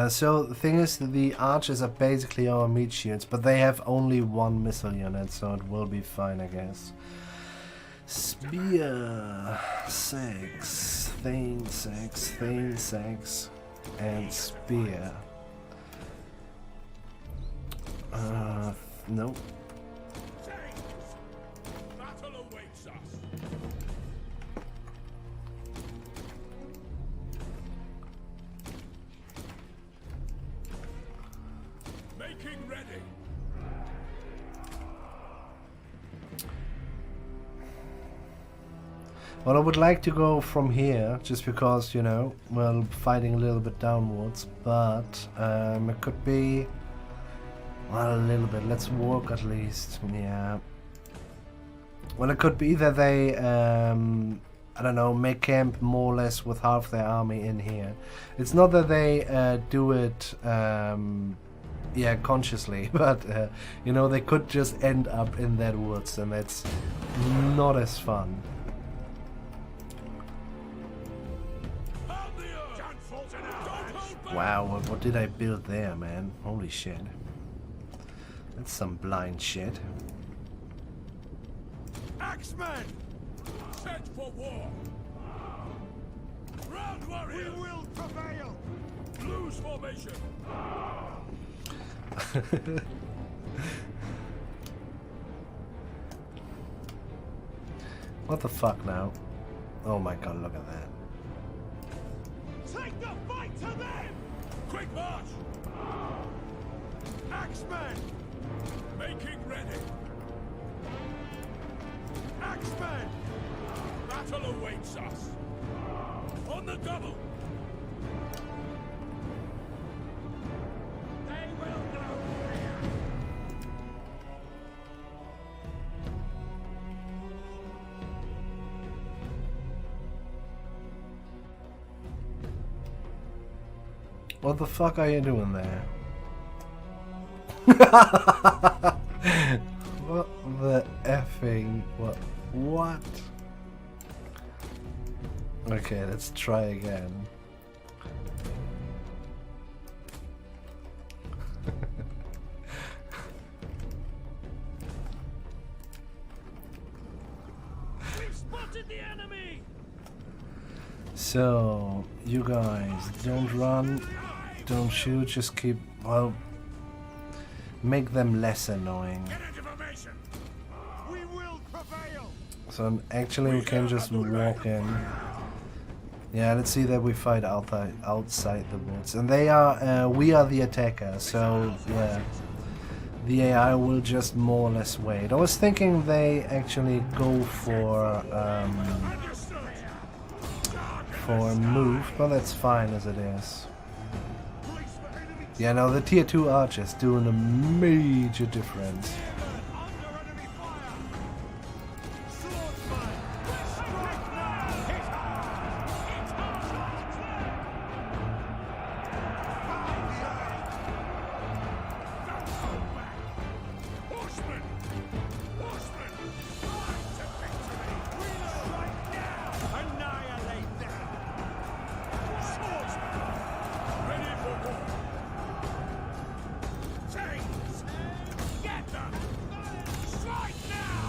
So the thing is, the archers are basically our meat shields, but they have only one missile unit, so it will be fine, I guess. Spear 6, Thane 6, Thane 6, and spear. Nope. Battle awaits us. Making ready. Well, I would like to go from here, just because, you know, well, fighting a little bit downwards, but it could be, well, a little bit. Let's walk at least, yeah. Well, it could be that they, I don't know, make camp more or less with half their army in here. It's not that they do it, yeah, consciously, but, you know, they could just end up in that woods, and that's not as fun. Wow, what did I build there, man? Holy shit. That's some blind shit. Axemen! Set for war! Round warriors! We will prevail! Blues formation! What the fuck now? Oh my god, look at that. Take the fight to them! Quick march! Axemen! Making ready! Axemen! Battle awaits us! On the double! They will know fear! What the fuck are you doing there? What the effing... What? Okay, let's try again. We've spotted the enemy! So, you guys, don't run, don't shoot, just keep, well, make them less annoying. Get into formation! We will prevail! So actually we can just walk in. Yeah, let's see that we fight outside the woods. And they are, we are the attacker, so yeah. The AI will just more or less wait. I was thinking they actually go for a move, but that's fine as it is. Yeah, no, the tier 2 archers doing a major difference.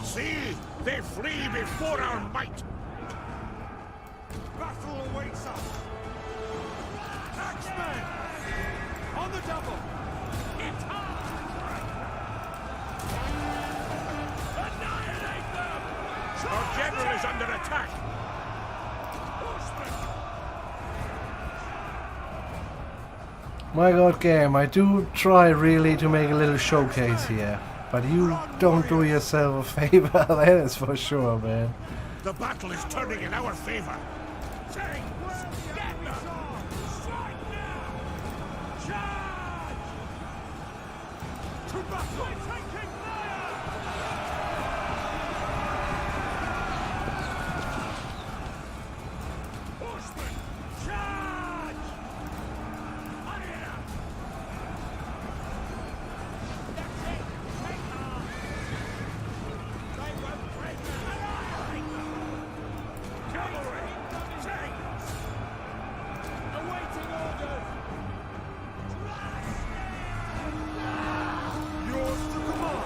See, they flee before our might. Battle awaits us. Axemen! On the double! It's hard! Our general is under attack. My god, game, I do try really to make a little showcase here, but you don't do yourself a favor, that is for sure, man. The battle is turning in our favor. Get them! Strike now! Charge! To battle! Taking fire! Horsemen! Charge! Hurry up! That's it! Take off! They won't break the cavalry! Tanks! Awaiting orders! Yours to command!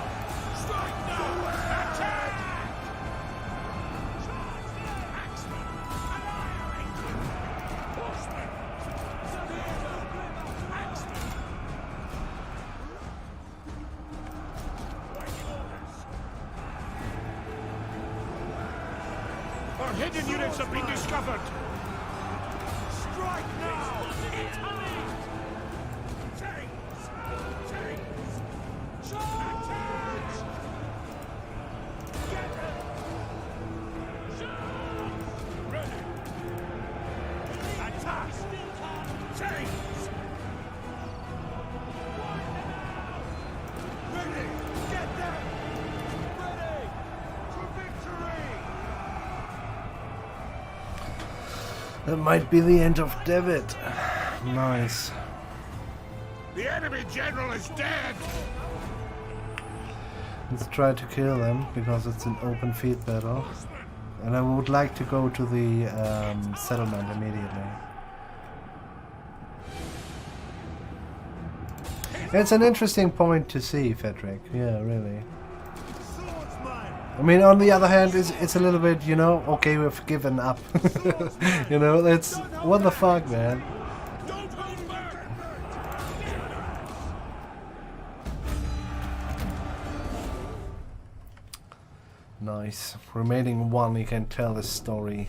Strike now! Attack! Axemen! Annihilate! Horsemen! Axemen! Awaiting orders! Our hidden units have been discovered! Strike now! It's coming! Tanks! Tanks! Charge! Get them! Charge! Ready! Attack! Tanks! Ready! Get them! Ready! To victory! That might be the end of David. Nice. The enemy general is dead! Let's try to kill them, because it's an open field battle. And I would like to go to the settlement immediately. It's an interesting point to see, Frederick. Yeah, really. I mean, on the other hand, it's a little bit, you know, okay, we've given up. You know, it's... What the fuck, man? Don't hold back! Nice. Remaining one, you can tell the story.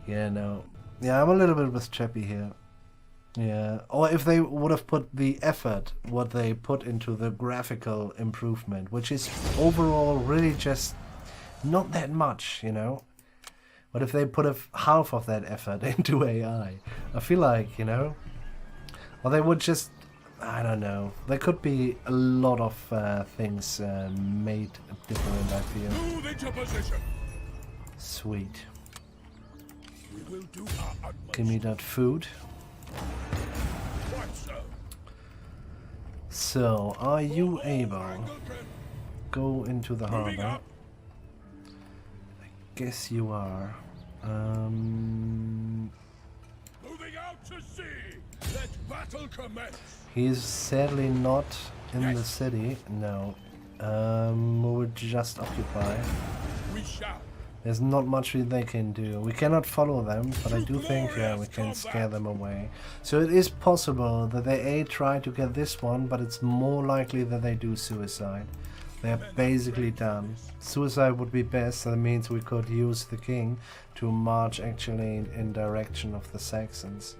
Yeah, no. Yeah, I'm a little bit with Chappie here. Yeah. Or if they would have put the effort, what they put into the graphical improvement, which is overall really just not that much, you know? But if they put half of that effort into AI, I feel like, you know? Or they would just, I don't know. There could be a lot of things made different, I feel. Move into position! Sweet. We will do our utmost. Give me that food. Quite so. So, are you able Anglican, go into the moving harbor? up. Guess you are. Moving out to sea. Let battle commence. He's sadly not in the city. No. We'll just occupy. We shall. There's not much they can do. We cannot follow them, but I do think we can scare them away. So it is possible that they try to get this one, but it's more likely that they do suicide. They're basically done. Suicide would be best, so that means we could use the king to march actually in direction of the Saxons.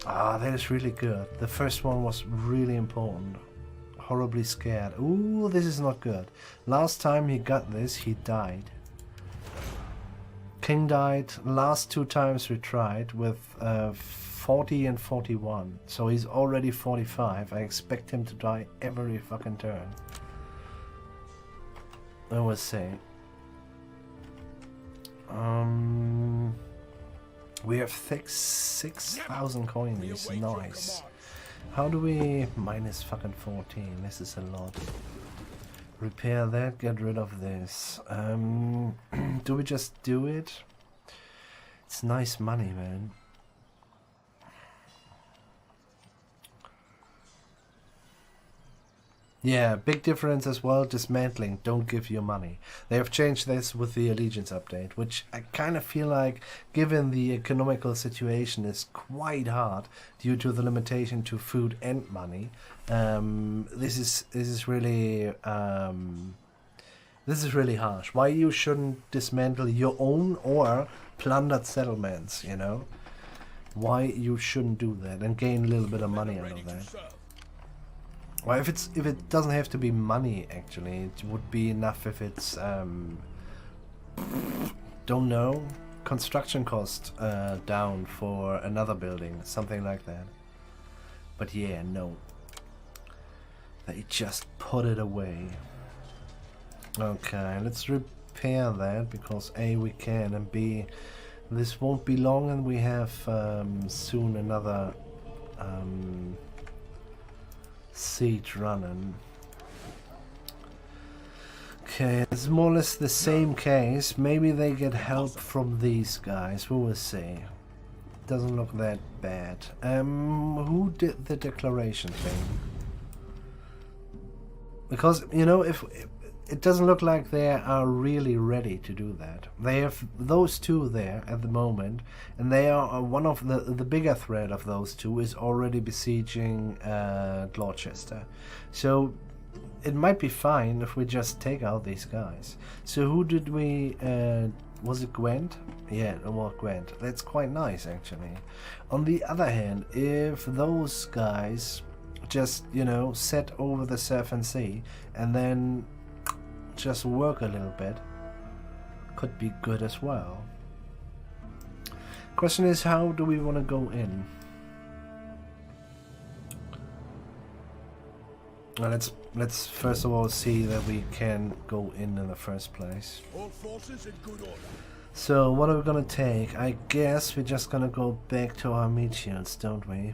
Ah, that is really good. The first one was really important. Horribly scared. Ooh, this is not good. Last time he got this, he died. King died. Last two times we tried with 40 and 41. So he's already 45. I expect him to die every fucking turn. I will say. We have 6,000 coins. Nice. How do we... minus fucking 14. This is a lot. Repair that, get rid of this. Do we just do it? It's nice money, man. Yeah, big difference as well. Dismantling, don't give you money. They have changed this with the Allegiance update, which I kind of feel like, given the economical situation, is quite hard due to the limitation to food and money. This is really harsh. Why you shouldn't dismantle your own or plundered settlements? You know, why you shouldn't do that and gain a little bit of money out of that. Well, if it doesn't have to be money, actually, it would be enough if it's don't know, construction cost down for another building, something like that. But yeah, no, they just put it away. Okay, let's repair that because A, we can, and B, this won't be long, and we have soon another siege running. Okay, it's more or less the same case. Maybe they get help from these guys. We will see. Doesn't look that bad. Who did the declaration thing? Because, you know, if it doesn't look like they are really ready to do that. They have those two there at the moment, and they are one of the bigger threat of those two is already besieging Gloucester. So it might be fine if we just take out these guys. So who did we? Was it Gwent? Yeah, it was Gwent. That's quite nice, actually. On the other hand, if those guys just, you know, set over the Surf Sea and then just work a little bit, could be good as well. Question is, how do we want to go in? Well, let's first of all see that we can go in the first place. All forces in good order. So what are we gonna take? I guess we're just gonna go back to our meat shields, don't we?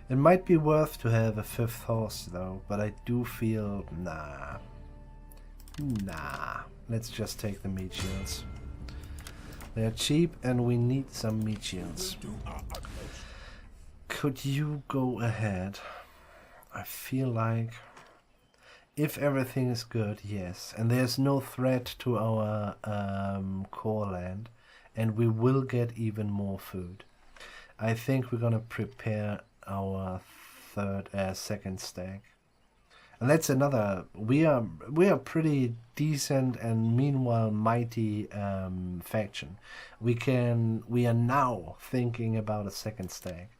It might be worth to have a fifth horse though, but I do feel nah. Let's just take the meat shields. They're cheap and we need some meat shields. Could you go ahead? I feel like if everything is good, yes, and there's no threat to our core land, and we will get even more food. I think we're gonna prepare our second stack, and that's another. We are pretty decent and meanwhile mighty faction. We are now thinking about a second stack.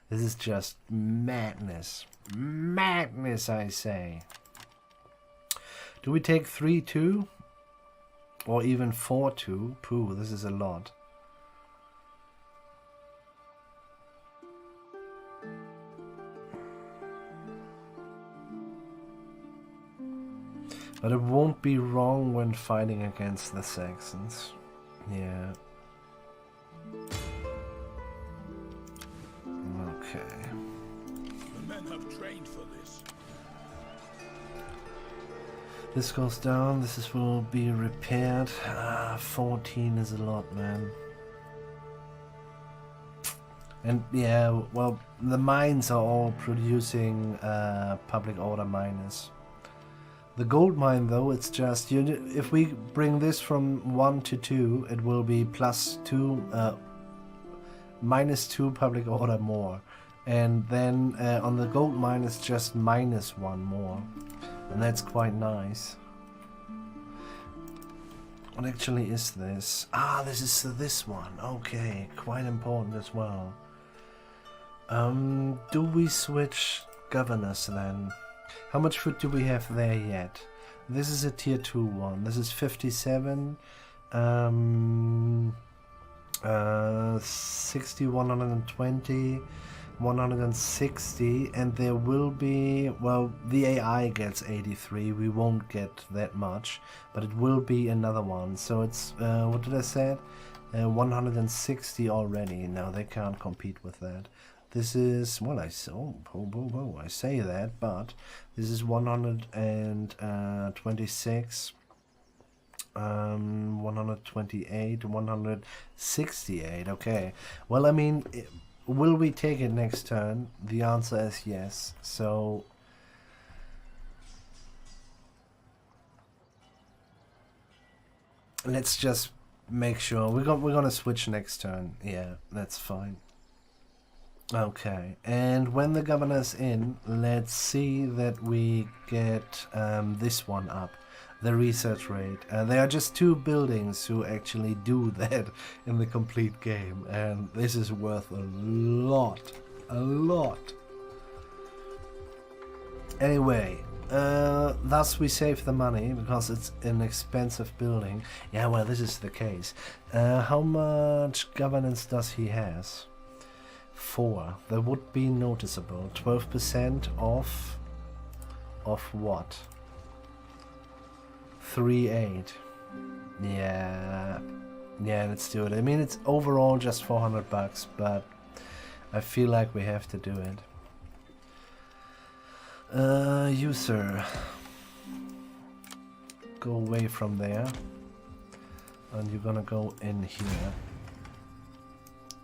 This is just madness, I say. Do we take 3-2 or even 4-2? Pooh, this is a lot. But it won't be wrong when fighting against the Saxons. Yeah. Okay. The men have trained for this. This goes down. Will be repaired. 14 is a lot, man. And yeah, well, the mines are all producing public order miners. The gold mine, though, it's just, if we bring this from 1 to 2, it will be -2 public order more. And then on the gold mine, it's just -1 more. And that's quite nice. What actually is this? Ah, this is this one. Okay, quite important as well. Do we switch governors then? How much food do we have there yet? This is a tier 2 one. This is 57, 60, 120, 160, and there will be, well, the AI gets 83. We won't get that much, but it will be another one. So it's, what did I say? 160 already. No, they can't compete with that. This is, well, I say that, but this is 126, 128, 168. Okay. Well, I mean, will we take it next turn? The answer is yes. So let's just make sure we're gonna switch next turn. Yeah, that's fine. Okay, and when the governor's in, let's see that we get this one up, the research rate. There are just 2 buildings who actually do that in the complete game, and this is worth a lot, a lot. Anyway, thus we save the money because it's an expensive building. Yeah, well, this is the case. How much governance does he has? 4. That would be noticeable. 12% of what? 3.8. Yeah, let's do it. I mean, it's overall just 400 bucks, but I feel like we have to do it. You sir, go away from there, and you're gonna go in here.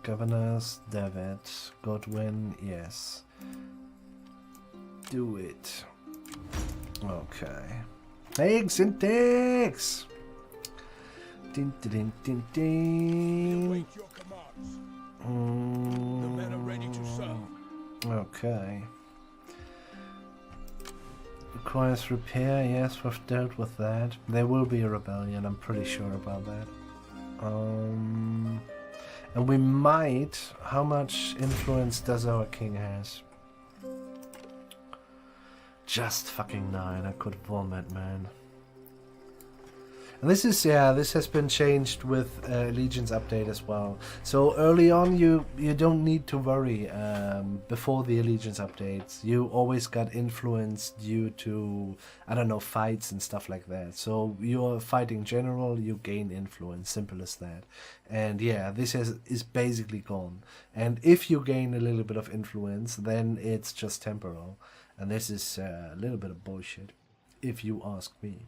Governors, David, Godwin, yes. Do it. Okay. Eggs and eggs! Din din din din. Await your commands. The men are ready to serve. Okay. Requires repair, yes, we've dealt with that. There will be a rebellion, I'm pretty sure about that. And we might... How much influence does our king has? Just fucking 9, I could vomit, man. And this is, yeah, this has been changed with Allegiance update as well. So early on you don't need to worry before the Allegiance updates. You always got influence due to, I don't know, fights and stuff like that. So you're fighting general, you gain influence, simple as that. And yeah, this is basically gone. And if you gain a little bit of influence, then it's just temporal. And this is a little bit of bullshit, if you ask me.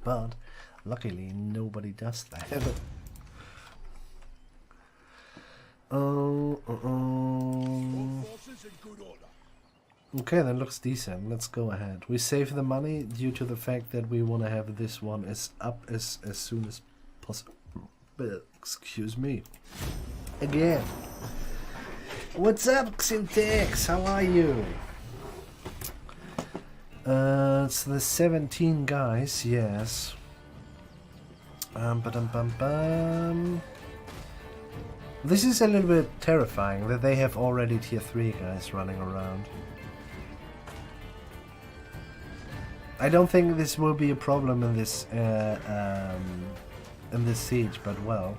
But luckily nobody does that. Okay, that looks decent. Let's go ahead. We save the money due to the fact that we want to have this one as soon as possible. Excuse me. Again. What's up, Xintex? How are you? It's the 17 guys, yes. This is a little bit terrifying that they have already tier 3 guys running around. I don't think this will be a problem in this siege, but well.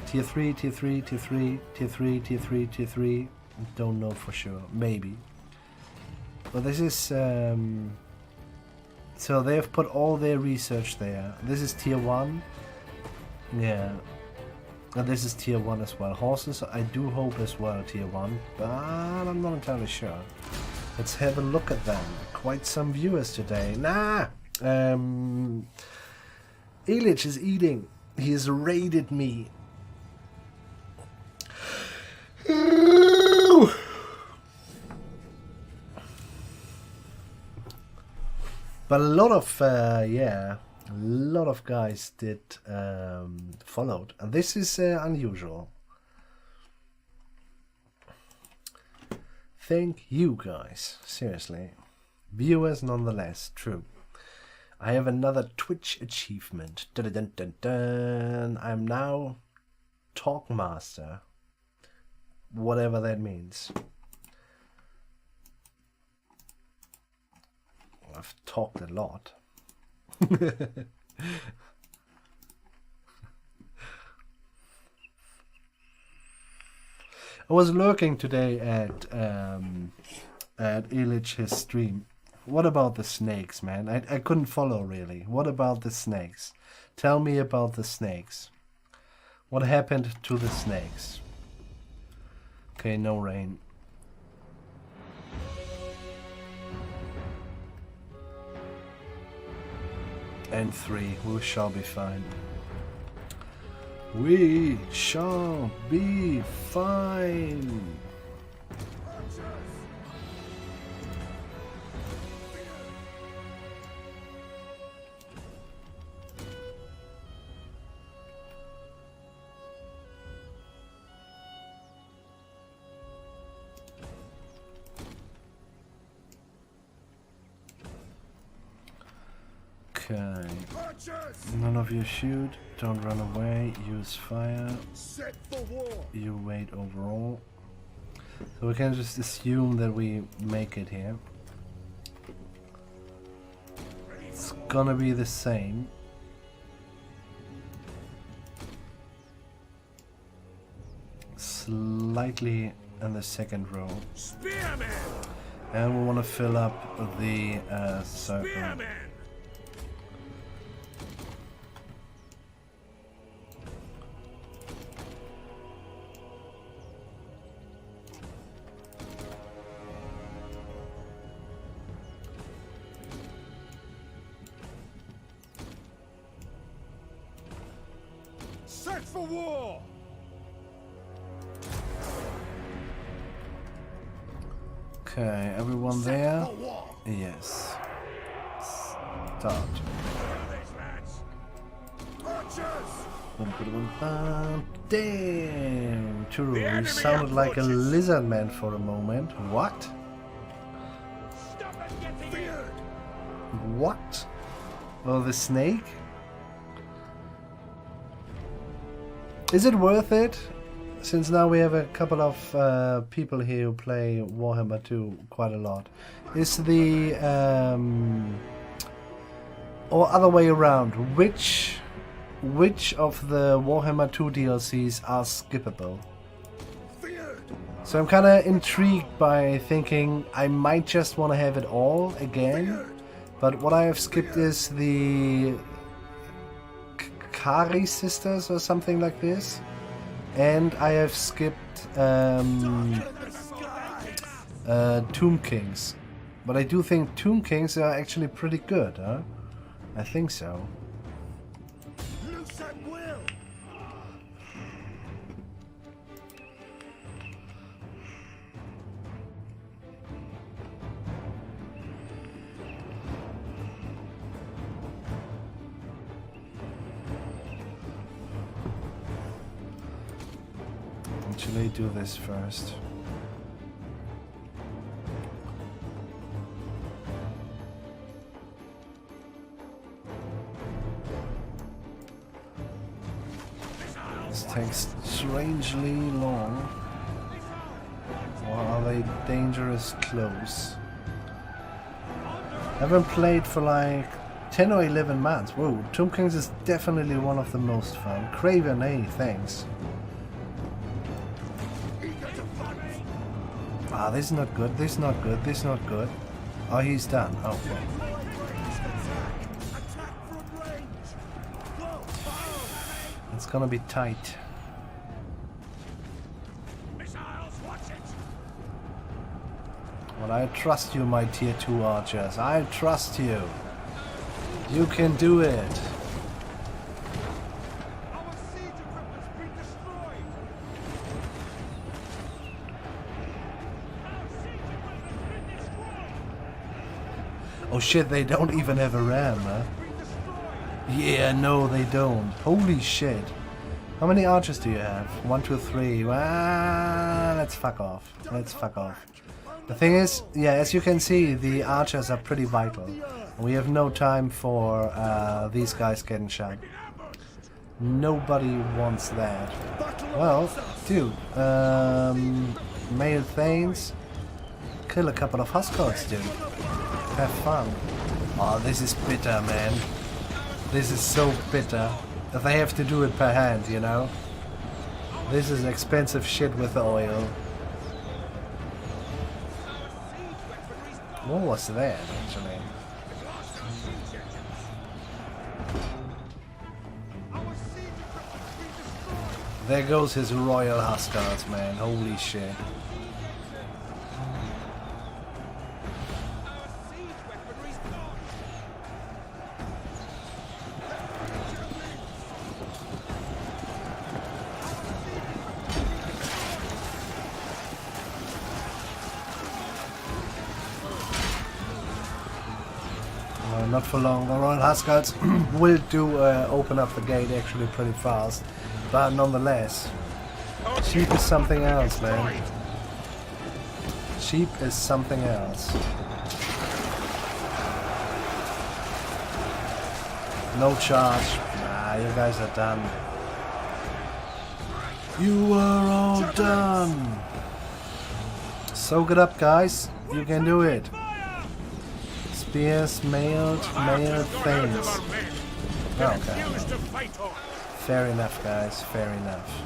Tier 3, tier 3, tier 3, tier 3, tier 3, tier 3. Don't know for sure. Maybe. But this is... so they have put all their research there. This is tier 1. Yeah. And this is tier 1 as well. Horses, I do hope as well, tier 1. But I'm not entirely sure. Let's have a look at them. Quite some viewers today. Nah! Illich is eating. He has raided me. But a lot of, yeah, a lot of guys did followed. And this is unusual. Thank you guys. Seriously. Viewers nonetheless. True. I have another Twitch achievement. Dun -dun -dun -dun. I'm now Talkmaster. Whatever that means. I've talked a lot. I was lurking today at Illich's stream. What about the snakes, man? I couldn't follow really. What about the snakes? Tell me about the snakes. What happened to the snakes? Okay, no rain. And 3, we shall be fine. We shall be fine. Okay. Archers! None of you shoot. Don't run away. Use fire. Set for war! You wait overall. So we can just assume that we make it here. It's gonna be the same. Slightly in the second row. Spearmen! And we want to fill up the circle. Spearmen! Set for war! Okay, everyone there? Yes. Start. Damn! Turumba, you sounded like a lizard man for a moment. What? What? Oh, the snake? Is it worth it? Since now we have a couple of people here who play Warhammer 2 quite a lot. Is the... or other way around, which of the Warhammer 2 DLCs are skippable? So I'm kind of intrigued by thinking I might just want to have it all again. But what I have skipped is the Kari sisters or something like this. And I have skipped Tomb Kings. But I do think Tomb Kings are actually pretty good, huh? I think so. Actually, do this first. This takes strangely long. Or are they dangerous close? I haven't played for like 10 or 11 months. Whoa, Tomb Kings is definitely one of the most fun. Craven, hey, thanks. Ah, this is not good, this is not good, this is not good. Oh, he's done. Oh, well. It's gonna be tight. Well, I trust you, my tier 2 archers. I trust you. You can do it. Oh shit, they don't even have a ram, huh? Yeah, no, they don't. Holy shit. How many archers do you have? 1, 2, 3. Ah, let's fuck off. Let's fuck off. The thing is, yeah, as you can see, the archers are pretty vital. We have no time for these guys getting shot. Nobody wants that. Well, dude, male Thanes, kill a couple of Huskars, dude. Have fun. Oh, this is bitter, man. This is so bitter. That they have to do it per hand, you know? This is expensive shit with the oil. What was that, actually? There goes his royal Huskars, man. Holy shit. Not for long. The Royal Huskars will do open up the gate actually pretty fast, but nonetheless, sheep is something else, man. Sheep is something else. No charge. Nah, you guys are done. You are all done. Soak it up, guys. You can do it. Spears, mailed things. Okay. Fair enough, guys. Fair enough.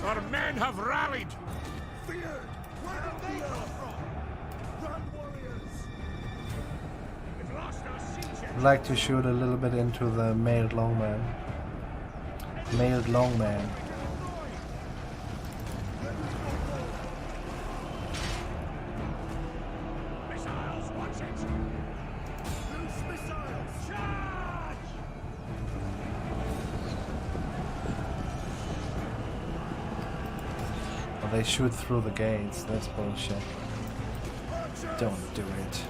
Our men have rallied. I'd like to shoot a little bit into the mailed longman. Mailed longman. Missiles, watch it. Loose missiles. Charge! Well, they shoot through the gates. That's bullshit. Don't do it.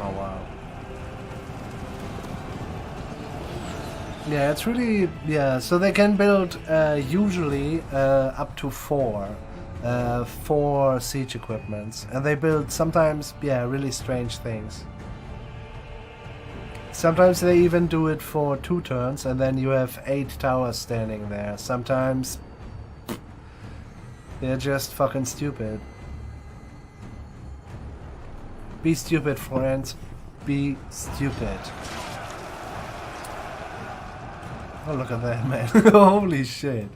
Oh wow. Yeah, it's really, yeah, so they can build usually up to four siege equipments, and they build sometimes, yeah, really strange things. Sometimes they even do it for 2 turns, and then you have 8 towers standing there. Sometimes they're just fucking stupid. Be stupid, friends. Be stupid. Oh, look at that, man. Holy shit.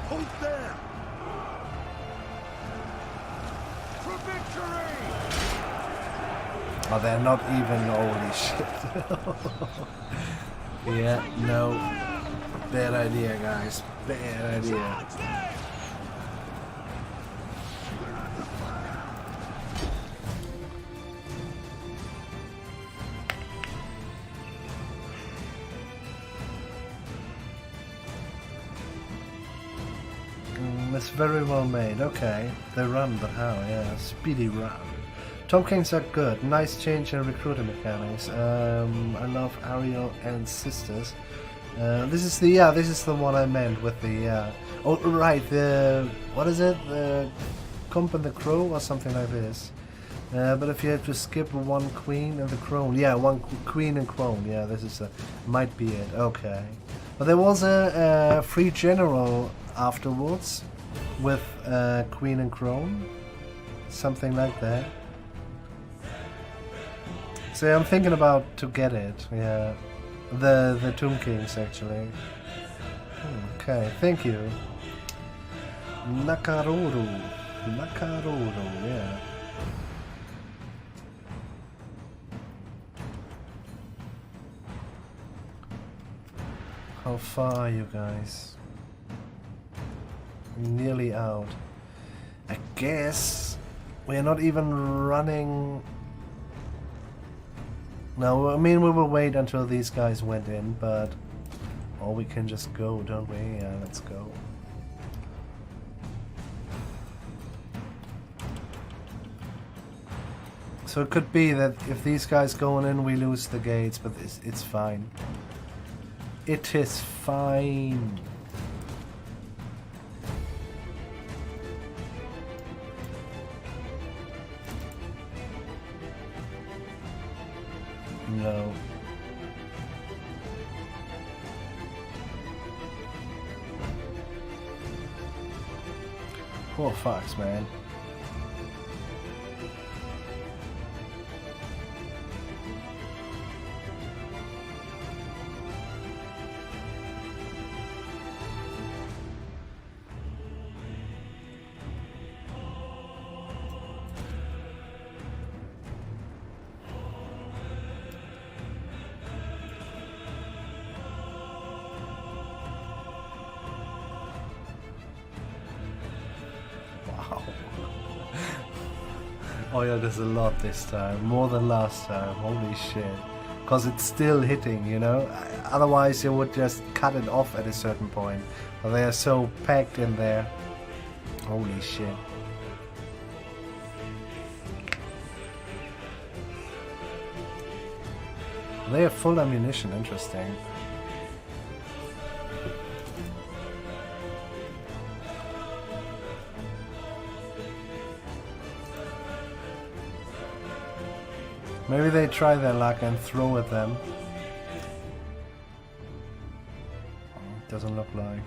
Hold there. For victory. Oh, they're not even, holy shit. Yeah, no. Bad idea, guys. Bad idea. It's very well made. Okay. They run, but how? Yeah, speedy run. Tom Kings are good. Nice change in recruiting mechanics. I love Ariel and Sisters. This is the one I meant with the oh right, the what is it? The Comp and the Crow or something like this. But if you have to skip one queen and the crone, yeah, one queen and crone, yeah, this is might be it. Okay, but there was a free general afterwards with queen and crone, something like that. So yeah, I'm thinking about to get it. Yeah. The Tomb Kings, actually. Okay, thank you. Nakaruru. Nakaruru, yeah. How far are you guys? Nearly out. I guess we're not even running. No, I mean, we will wait until these guys went in, but... Or we can just go, don't we? Yeah, let's go. So it could be that if these guys go in, we lose the gates, but it's fine. It is fine. No. Poor fucks, man. Oh yeah, there's a lot this time, more than last time, holy shit. Because it's still hitting, you know? Otherwise you would just cut it off at a certain point. But they are so packed in there. Holy shit. They have full ammunition, interesting. Maybe they try their luck and throw at them. Doesn't look like.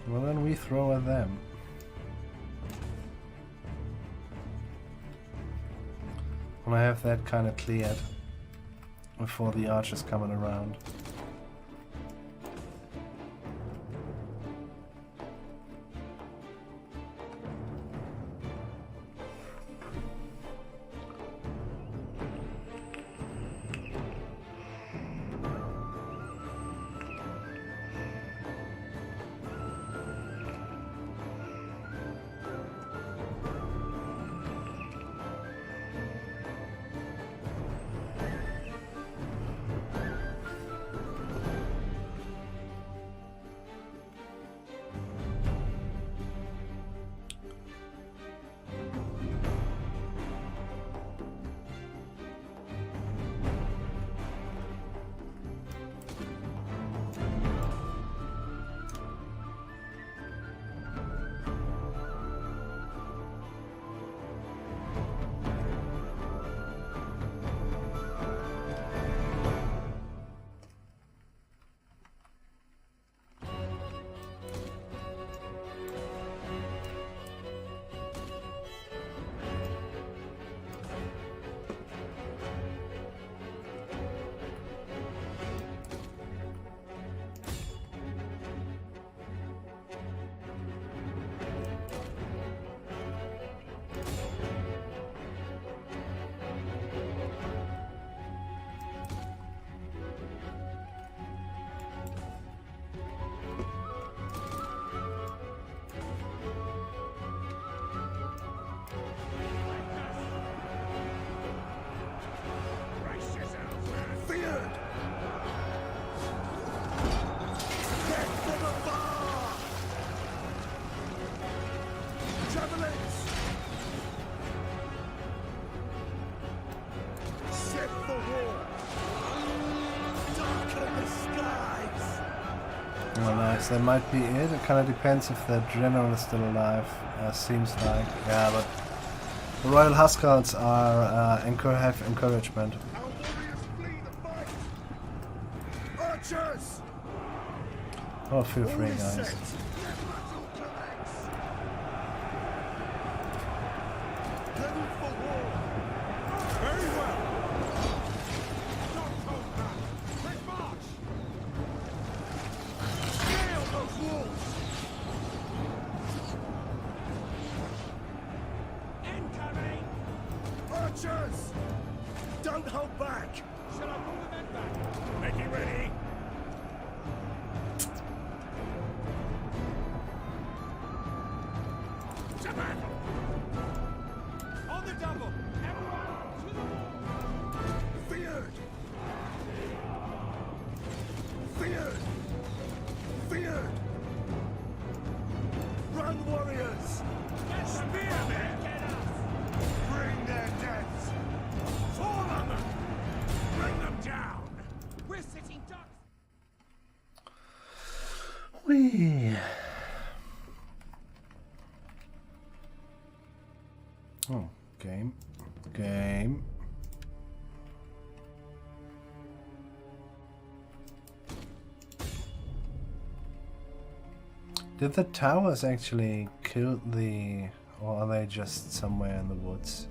Well, then we throw at them. And I have that kind of cleared before the archers coming around. Oh, nice. That might be it. It kind of depends if the general is still alive. Seems like. Yeah, but the Royal Huskarls are have encouragement. Our warriors flee the fight. Archers! Oh, feel free, All is guys. set. Let battle commence. Ready for war. Very well. Don't hold back. Let's march. Scale those walls. Incoming. Archers! Don't hold back. Shall I pull the men back? Make it ready. To battle. On the double. Everyone to the wall. Feared. Feared. Feared. Run, warriors. Spearmen. Get us. Bring their deaths. Fall on them. Bring them down. We're sitting ducks. Whee. Oh, game. Game. Did the towers actually kill the... or are they just somewhere in the woods?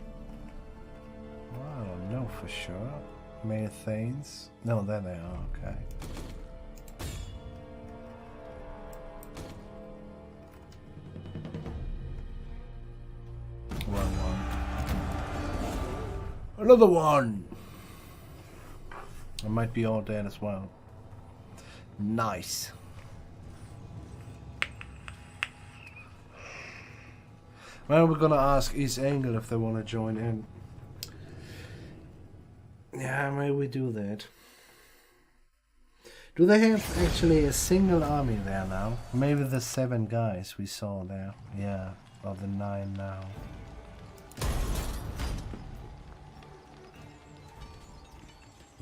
Well, I don't know for sure. Methanes? No, there they are, okay. Wrong one. Another one! I might be all dead as well. Nice. Well, we're gonna ask East Angle if they want to join in. Yeah, maybe we do that. Do they have actually a single army there now? Maybe the 7 guys we saw there. Yeah, or the 9 now.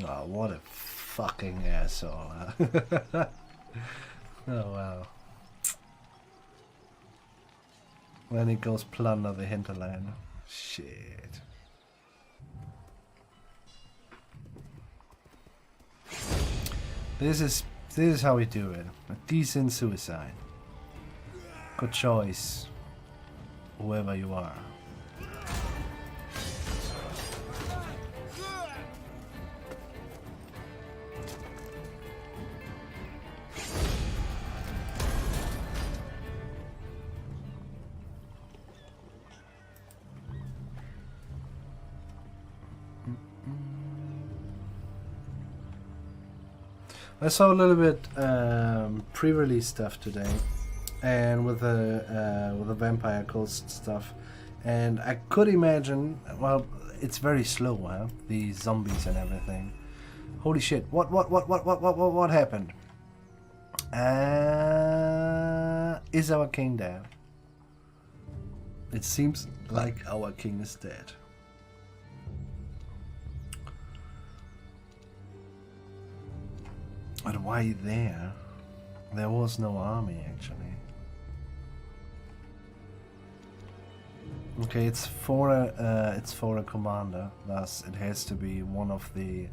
Oh, what a fucking asshole. Huh? Oh, wow. Then he goes plunder the hinterland. Shit. This is how we do it. A decent suicide. Good choice. Whoever you are. I saw a little bit pre-release stuff today, and with the vampire ghost stuff, and I could imagine. Well, it's very slow, huh? The zombies and everything. Holy shit! What happened? Is our king dead? It seems like our king is dead. But why there? There was no army, actually. Okay, it's for a commander. Thus, it has to be one of the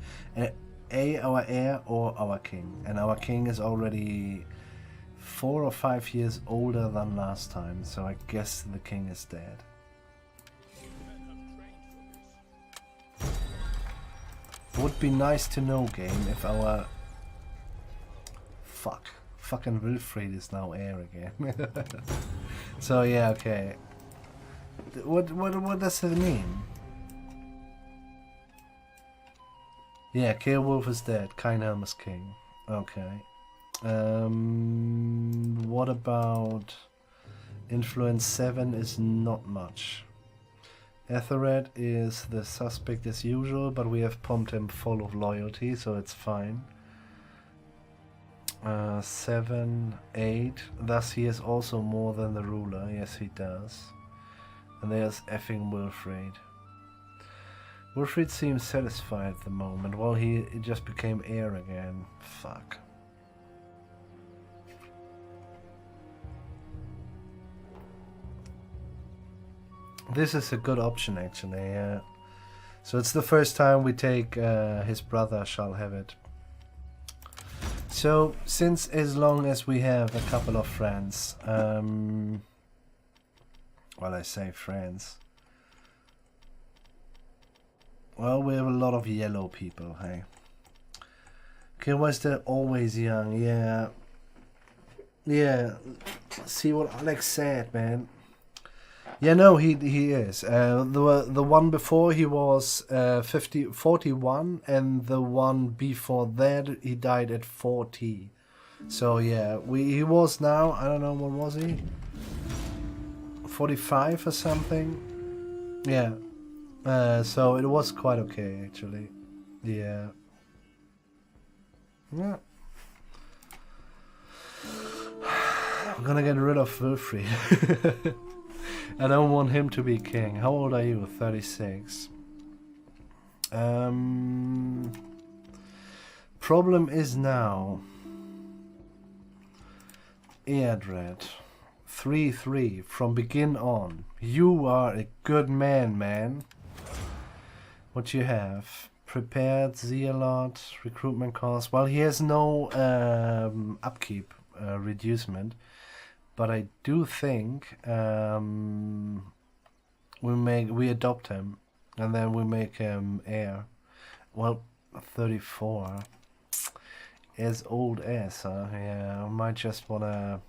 our heir or our king. And our king is already 4 or 5 years older than last time, so I guess the king is dead. Would be nice to know, game, if our fucking Wilfried is now heir again. So yeah, okay. What does it mean? Yeah, Ceolwulf is dead. Kainhelm is king. Okay. What about influence 7 is not much. Ethelred is the suspect as usual, but we have pumped him full of loyalty, so it's fine. 7, 8. Thus he is also more than the ruler. Yes, he does. And there's effing Wilfried. Wilfried seems satisfied at the moment. Well, he just became heir again. Fuck. This is a good option, actually. Yeah. So it's the first time we take his brother shall have it. So, since as long as we have a couple of friends, well, I say friends. Well, we have a lot of yellow people, hey. Okay, why is that always young? Yeah. Yeah. See what Alex said, man. Yeah, no, he is. The one before he was 41, and the one before that he died at 40. So yeah, he was now, I don't know, what was he? 45 or something? Yeah. So it was quite okay, actually. Yeah. Yeah. I'm gonna get rid of Wilfried. I don't want him to be king. How old are you? 36. Problem is now Eadred 3-3 from begin on. You are a good man. What you have? Prepared, Zealot, recruitment cost. Well, he has no upkeep reducement. But I do think we adopt him, and then we make him heir. Well, 34, as old as, huh? Yeah, I might just wanna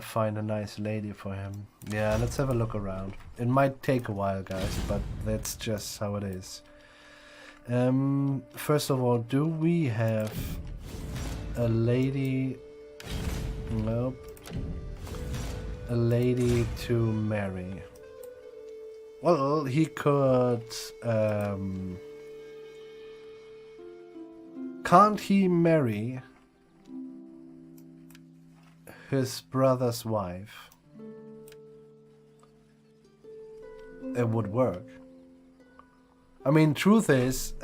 find a nice lady for him. Yeah, let's have a look around. It might take a while, guys, but that's just how it is. First of all, do we have a lady? Nope. A lady to marry. Well, he could. Can't he marry his brother's wife? It would work. I mean, truth is,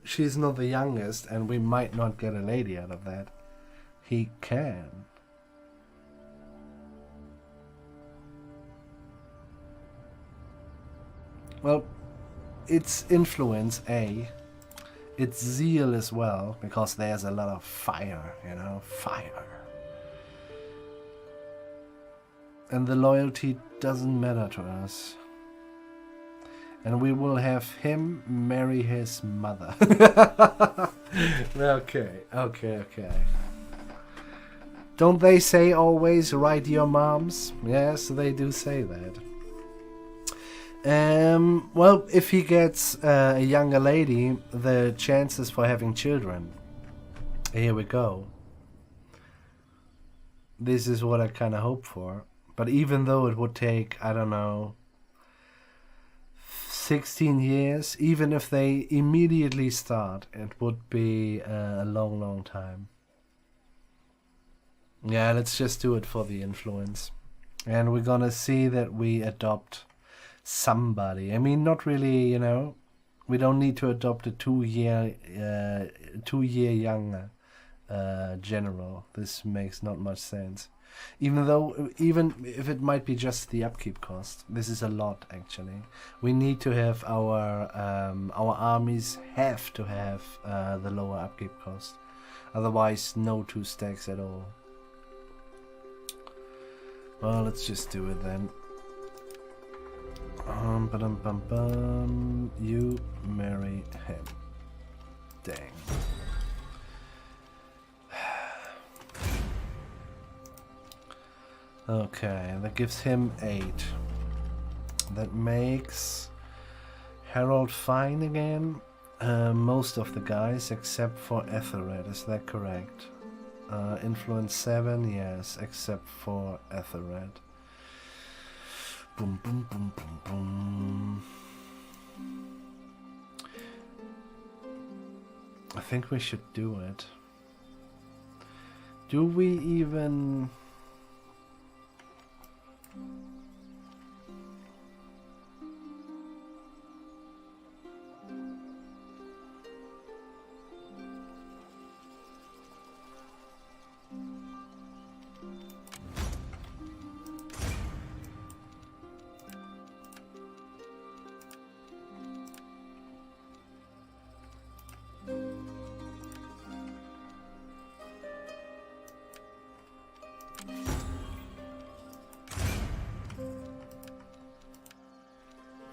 she's not the youngest, and we might not get a lady out of that. He can. Well, it's influence, A. It's zeal as well, because there's a lot of fire, you know, fire. And the loyalty doesn't matter to us. And we will have him marry his mother. Okay. Don't they say always write your moms? Yes, they do say that. Well, if he gets a younger lady, the chances for having children. Here we go. This is what I kind of hope for. But even though it would take, I don't know, 16 years, even if they immediately start, it would be a long time. Yeah, let's just do it for the influence. And we're gonna see that we adopt somebody. I mean, not really, you know, we don't need to adopt a 2-year younger general. This makes not much sense. Even if it might be just the upkeep cost, this is a lot actually. We need to have our armies have to have the lower upkeep cost. Otherwise, no 2 stacks at all. Well, let's just do it then. You marry him. Dang. Okay, that gives him 8. That makes Harold fine again. Most of the guys except for Ethelred, is that correct? Influence 7, yes, except for Ethelred. Boom, boom, boom, boom, boom. I think we should do it. Do we even...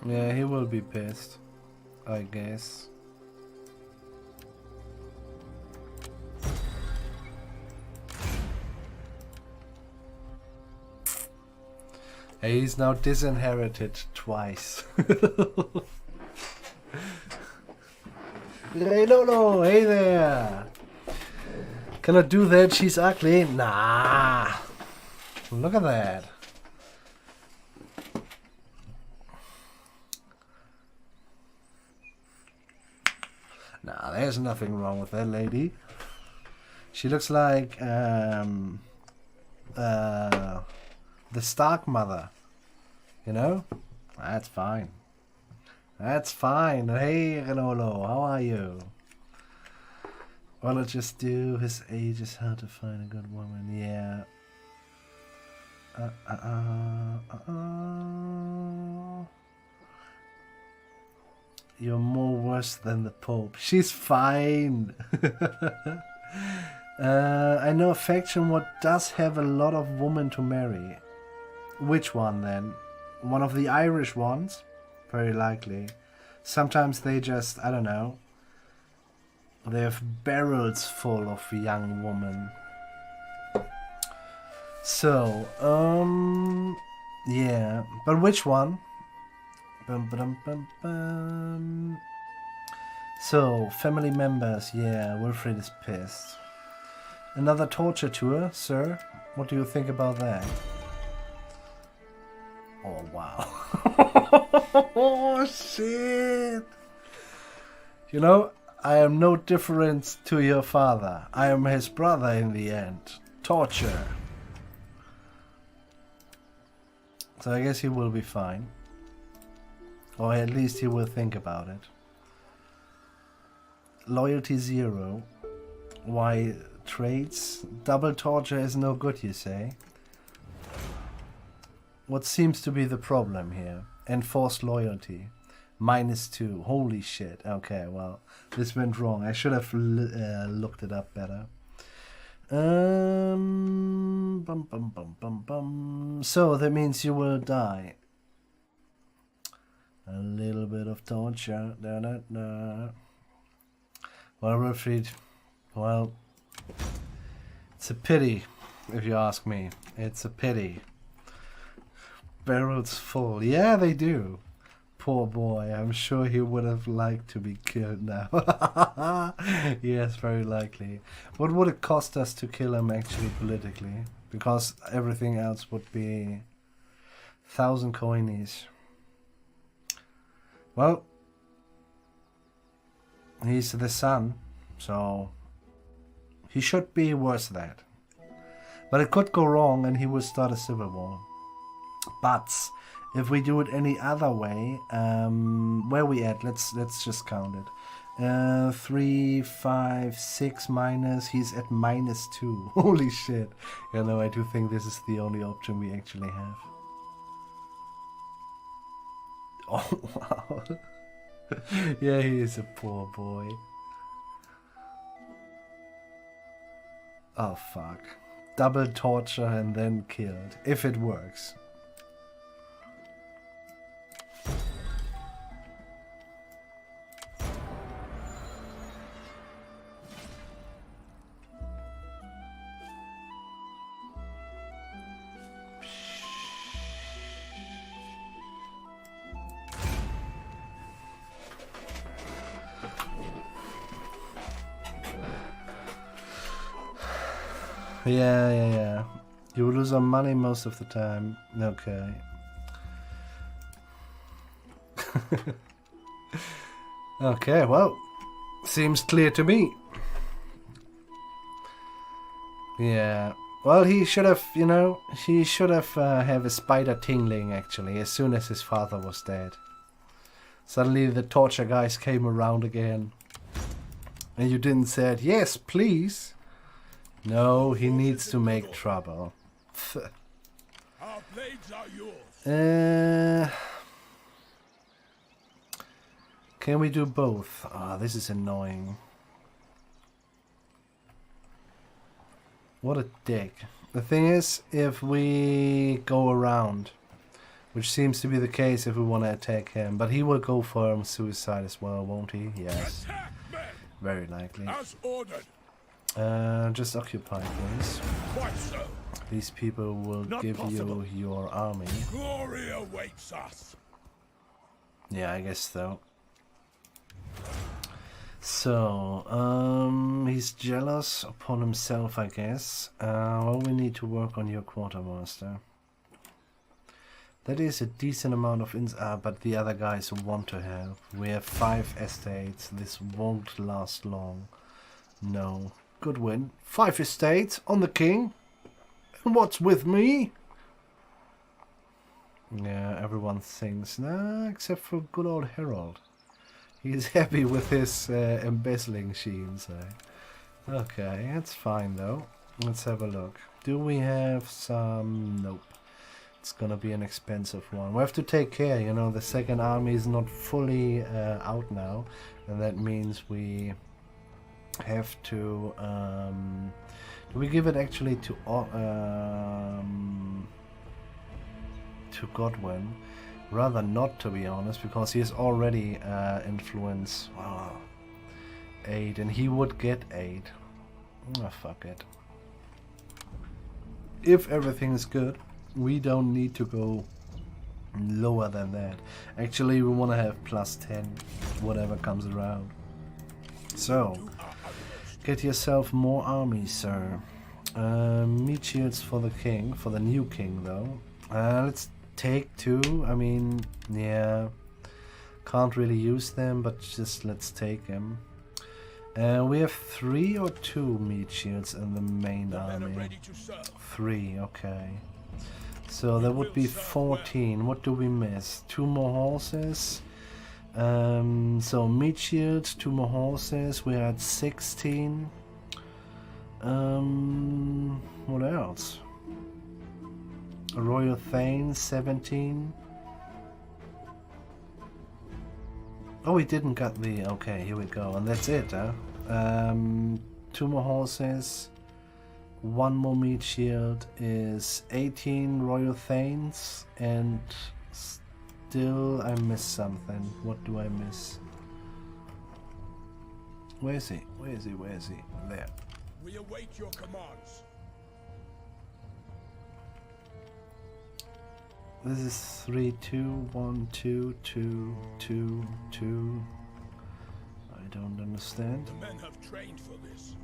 Yeah, he will be pissed, I guess. He's now disinherited twice. Hey Lolo, hey there! Can I do that? She's ugly? Nah! Look at that. Nah, there's nothing wrong with that lady. She looks like the Stark mother. You know? That's fine. That's fine. Hey Renolo, how are you? Well, let's just do his age is how to find a good woman. Yeah. You're more worse than the Pope. She's fine. I know a faction what does have a lot of women to marry. Which one then? One of the Irish ones? Very likely. Sometimes they just, I don't know. They have barrels full of young women. So, yeah. But which one? So, family members, yeah, Wilfred is pissed. Another torture tour, sir? What do you think about that? Oh, wow. Oh, shit! You know, I am no different to your father. I am his brother in the end. Torture. So I guess he will be fine. Or at least he will think about it. Loyalty 0. Why traits? Double torture is no good, you say? What seems to be the problem here? Enforced loyalty. -2. Holy shit. Okay, well, this went wrong. I should have looked it up better. So that means you will die. A little bit of torture. Well, Wilfried, well, it's a pity, if you ask me. It's a pity. Barrels full. Yeah, they do. Poor boy. I'm sure he would have liked to be killed now. Yes, very likely. What would it cost us to kill him actually politically? Because everything else would be 1,000 coinies. Well, he's the son, so he should be worth that. But it could go wrong and he would start a civil war. But if we do it any other way, where we at? Let's just count it. 3, 5, 6 minus. He's at -2. Holy shit! You know, I do think this is the only option we actually have. Oh wow! Yeah, he is a poor boy. Oh fuck! Double torture and then killed. If it works. Yeah. You lose some money most of the time. Okay. Okay, well, seems clear to me. Yeah. Well, he should have, you know, he should have a spider tingling actually as soon as his father was dead. Suddenly the torture guys came around again. And you didn't say, yes, please. No, he needs to make trouble. Our blades are yours. Can we do both? Ah, this is annoying. What a dick. The thing is, if we go around, which seems to be the case if we want to attack him, but he will go for suicide as well, won't he? Yes. Very likely. As ordered. Just occupy, please. Quite so. These people will give you your army. Glory awaits us. Yeah, I guess so. So, he's jealous upon himself, I guess. Well, we need to work on your quartermaster. That is a decent amount of but the other guys want to help. We have 5 estates. This won't last long. No. Good win. 5 estates on the king. And what's with me? Yeah, everyone thinks. Nah, except for good old Harold. He's happy with his embezzling schemes. Okay, that's fine though. Let's have a look. Do we have some... Nope. It's gonna be an expensive one. We have to take care, you know, the second army is not fully out now. And that means we have to... do we give it actually to Godwin? Rather not, to be honest, because he is already influence 8, and he would get 8. Oh, fuck it. If everything is good, we don't need to go lower than that. Actually, we want to have +10, whatever comes around. So, get yourself more armies, sir. Meat shields for the king, for the new king, though. Let's take 2. I mean, yeah, can't really use them, but just let's take them. We have 3 or 2 meat shields in the main army. 3, okay. So that would be 14. What do we miss? 2 more horses. So meat shield, 2 more horses. We're at 16. What else? A Royal Thane, 17. Oh, we didn't got the... Okay, here we go. And that's it, huh? 2 more horses. 1 more meat shield is 18 Royal Thanes. And still I missed something. What do I miss? Where is he? Where is he? Where is he? There. We await your commands. This is 3, 2, 1, 2, 2, 2, 2. I don't understand. The men have trained for this.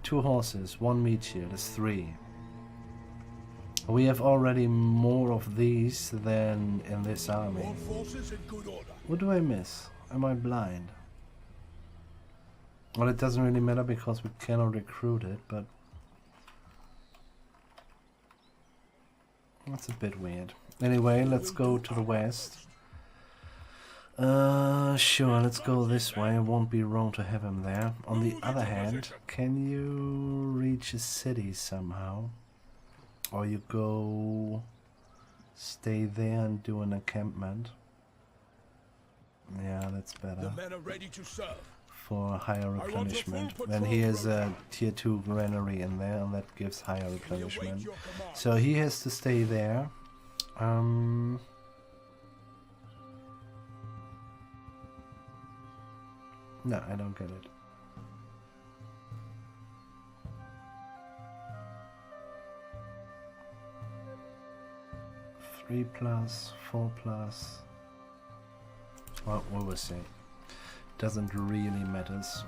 2 horses, 1 meat shield is 3. We have already more of these than in this army. All forces in good order. What do I miss? Am I blind? Well, it doesn't really matter because we cannot recruit it, but that's a bit weird. Anyway, let's go to the west. Sure, let's go this way. It won't be wrong to have him there. On the other hand, can you reach a city somehow? Or you go stay there and do an encampment? Yeah, that's better. The men are ready to serve. For higher replenishment. Then he has a tier 2 granary in there, and that gives higher replenishment. So he has to stay there. No, I don't get it. Three plus, 4 plus. Well, we will see. Doesn't really matters.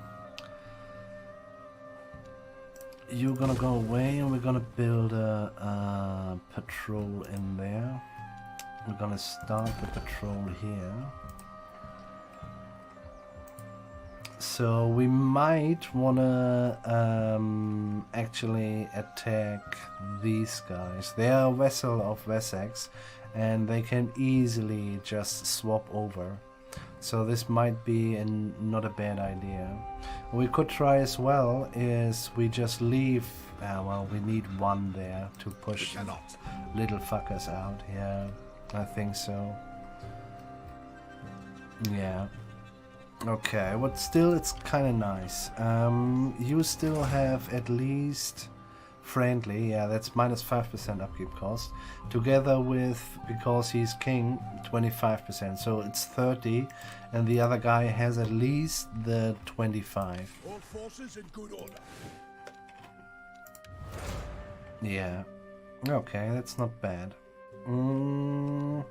You're gonna go away and we're gonna build a patrol in there. We're gonna start the patrol here. So we might wanna actually attack these guys. They are a vessel of Wessex and they can easily just swap over. So this might be not a bad idea. What we could try as well is we just leave. Well, we need 1 there to push little fuckers out. Yeah, I think so. Yeah. Okay, but still it's kind of nice. You still have at least friendly, yeah, that's minus 5% upkeep cost. Together with, because he's king, 25%. So it's 30, and the other guy has at least the 25. All forces in good order. Yeah. Okay, that's not bad. Do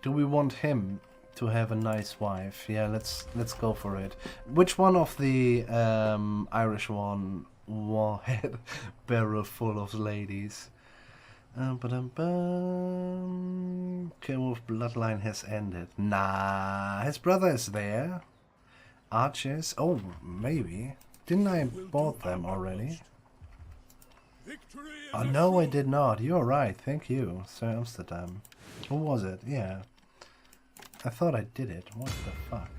we want him to have a nice wife? Yeah, let's go for it. Which one of the Irish one had barrel full of ladies? Kimmel's bloodline has ended. Nah, his brother is there. Archers? Oh, maybe. Didn't I bought them already? Oh, no, I did not. You're right. Thank you, Sir Amsterdam. Who was it? Yeah. I thought I did it. What the fuck?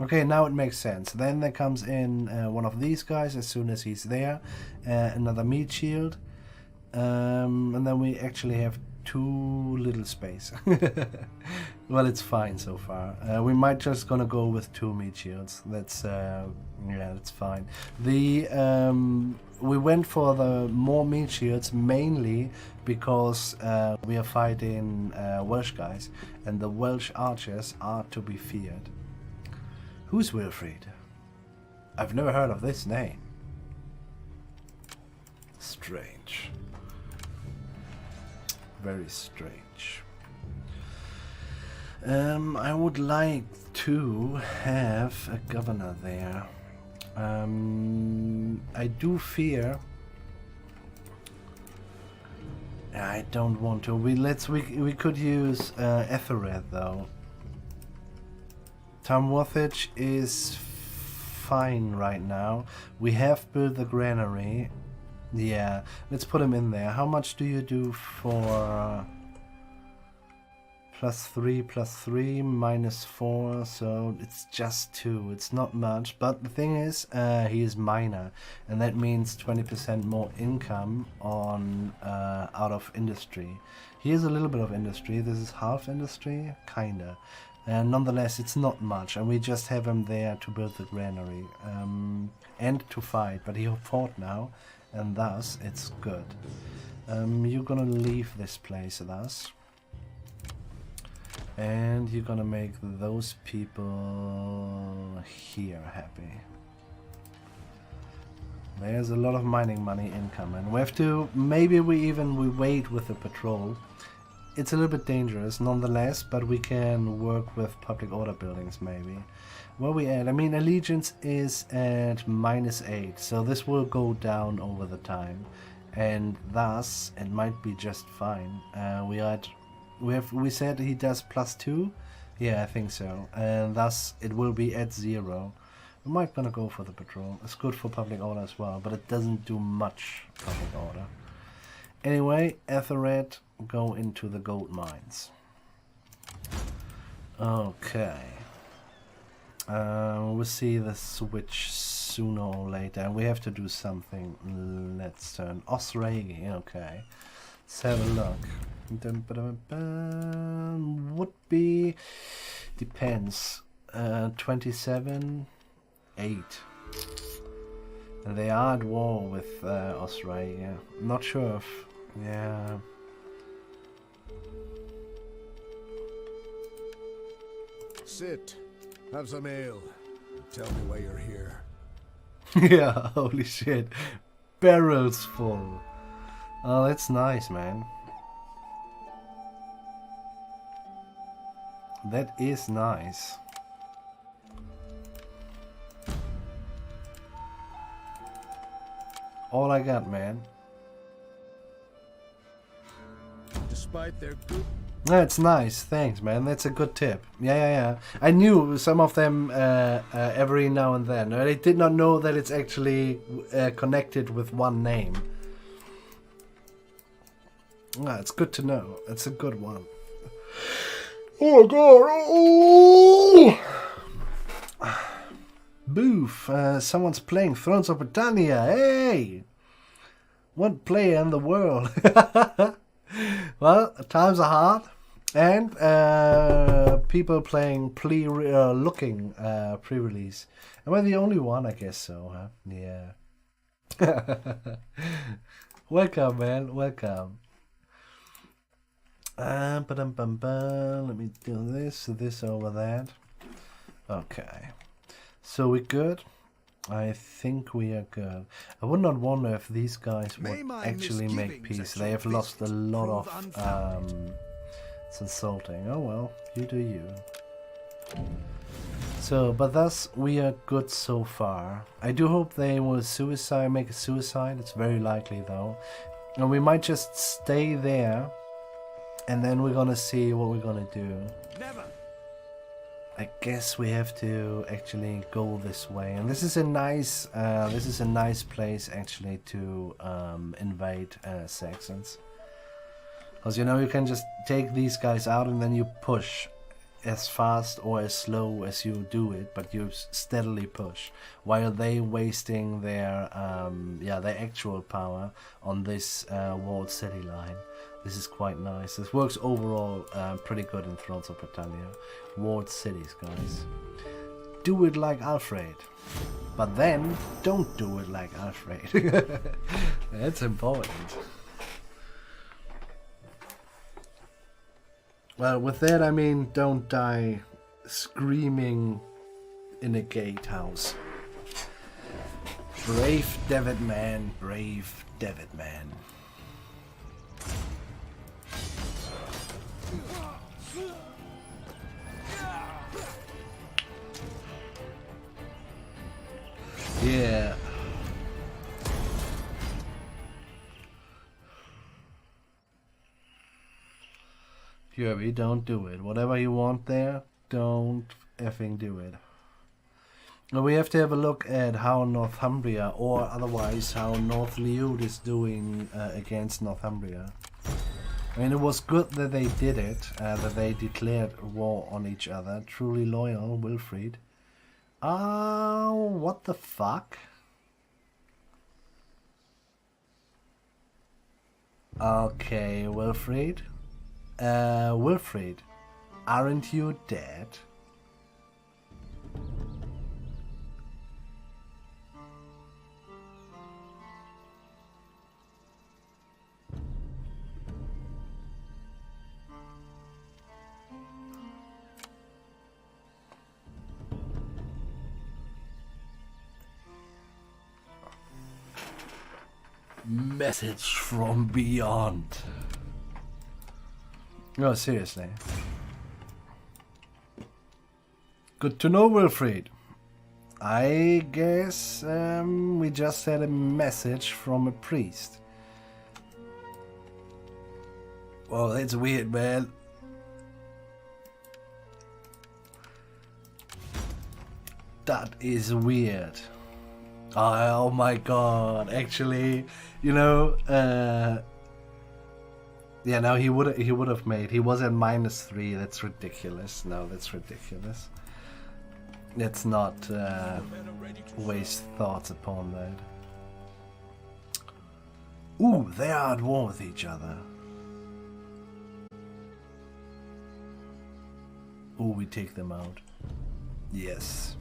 Okay, now it makes sense. Then there comes in one of these guys as soon as he's there. Another meat shield. And then we actually have 2 little space. Well, it's fine so far. We might just gonna go with 2 meat shields. That's yeah, that's fine. The we went for the more meat shields mainly because we are fighting Welsh guys, and the Welsh archers are to be feared. Who's Wilfried? I've never heard of this name. Strange. Very strange. I would like to have a governor there. I do fear. I don't want to. We could use Ethelred though. Tamworthage is fine right now. We have built the granary. Yeah, let's put him in there. How much do you do for +3, +3, -4, so it's just 2. It's not much, but the thing is, he is minor, and that means 20% more income on out of industry. He has a little bit of industry. This is half industry, kinda. And nonetheless, it's not much, and we just have him there to build the granary and to fight. But he fought now, and thus it's good. You're gonna leave this place thus. And you're gonna make those people here happy. There's a lot of mining money incoming. We have to, maybe we wait with the patrol. It's a little bit dangerous nonetheless, but we can work with public order buildings maybe. Where we at? I mean, allegiance is at -8, so this will go down over the time. And thus, it might be just fine. We said he does +2? Yeah, I think so. And thus it will be at 0. We might gonna go for the patrol. It's good for public order as well, but it doesn't do much public order. Anyway, Ethelred, go into the gold mines. Okay. We'll see the switch sooner or later. We have to do something. Let's turn Osragi. Okay. Let's have a look. Would be, depends, 27, 8. And they are at war with Osragi. Yeah. Not sure if, yeah. Sit, have some ale. Tell me why you're here. Yeah, holy shit. Barrels full. Oh, that's nice, man. That is nice. All I got, man. Despite their good... That's nice. Thanks, man. That's a good tip. Yeah. I knew some of them every now and then. I did not know that it's actually connected with one name. Ah, it's good to know. It's a good one. Oh god! Oh! Boof! Someone's playing Thrones of Britannia. Hey! One player in the world. Well, times are hard, and people playing pre-release. Am I the only one? I guess so, huh? Yeah. Welcome, man. Welcome. Let me do this over that. Okay. So we good? I think we are good. I would not wonder if these guys would actually make peace. They have lost a lot of... it's insulting. Oh well, you do you. So, but thus we are good so far. I do hope they will make a suicide. It's very likely though. And we might just stay there. And then we're gonna see what we're gonna do. Never. I guess we have to actually go this way, and this is a nice place actually to invade Saxons, because you know you can just take these guys out and then you push as fast or as slow as you do it, but you steadily push while they wasting their actual power on this walled city line. This is quite nice. This works overall pretty good in Thrones of Britannia. Walled cities, guys. Do it like Alfred. But then, don't do it like Alfred. That's important. Well, with that I mean don't die screaming in a gatehouse. Brave David man, brave David man. Yeah. Kirby, don't do it. Whatever you want there, don't effing do it. Now we have to have a look at how Northumbria, or otherwise how North Leod is doing against Northumbria. I mean, it was good that they did it, that they declared war on each other. Truly loyal, Wilfried. Oh, what the fuck? Okay, Wilfried. Wilfried, aren't you dead? Message from beyond. No, seriously. Good to know, Wilfried. I guess we just had a message from a priest. Well, that's weird, man. That is weird. Oh my god, actually, you know, yeah, no, he would have made. He was at -3. That's ridiculous. No, that's ridiculous. Let's not waste thoughts upon that. Ooh, they are at war with each other. Ooh, we take them out. Yes.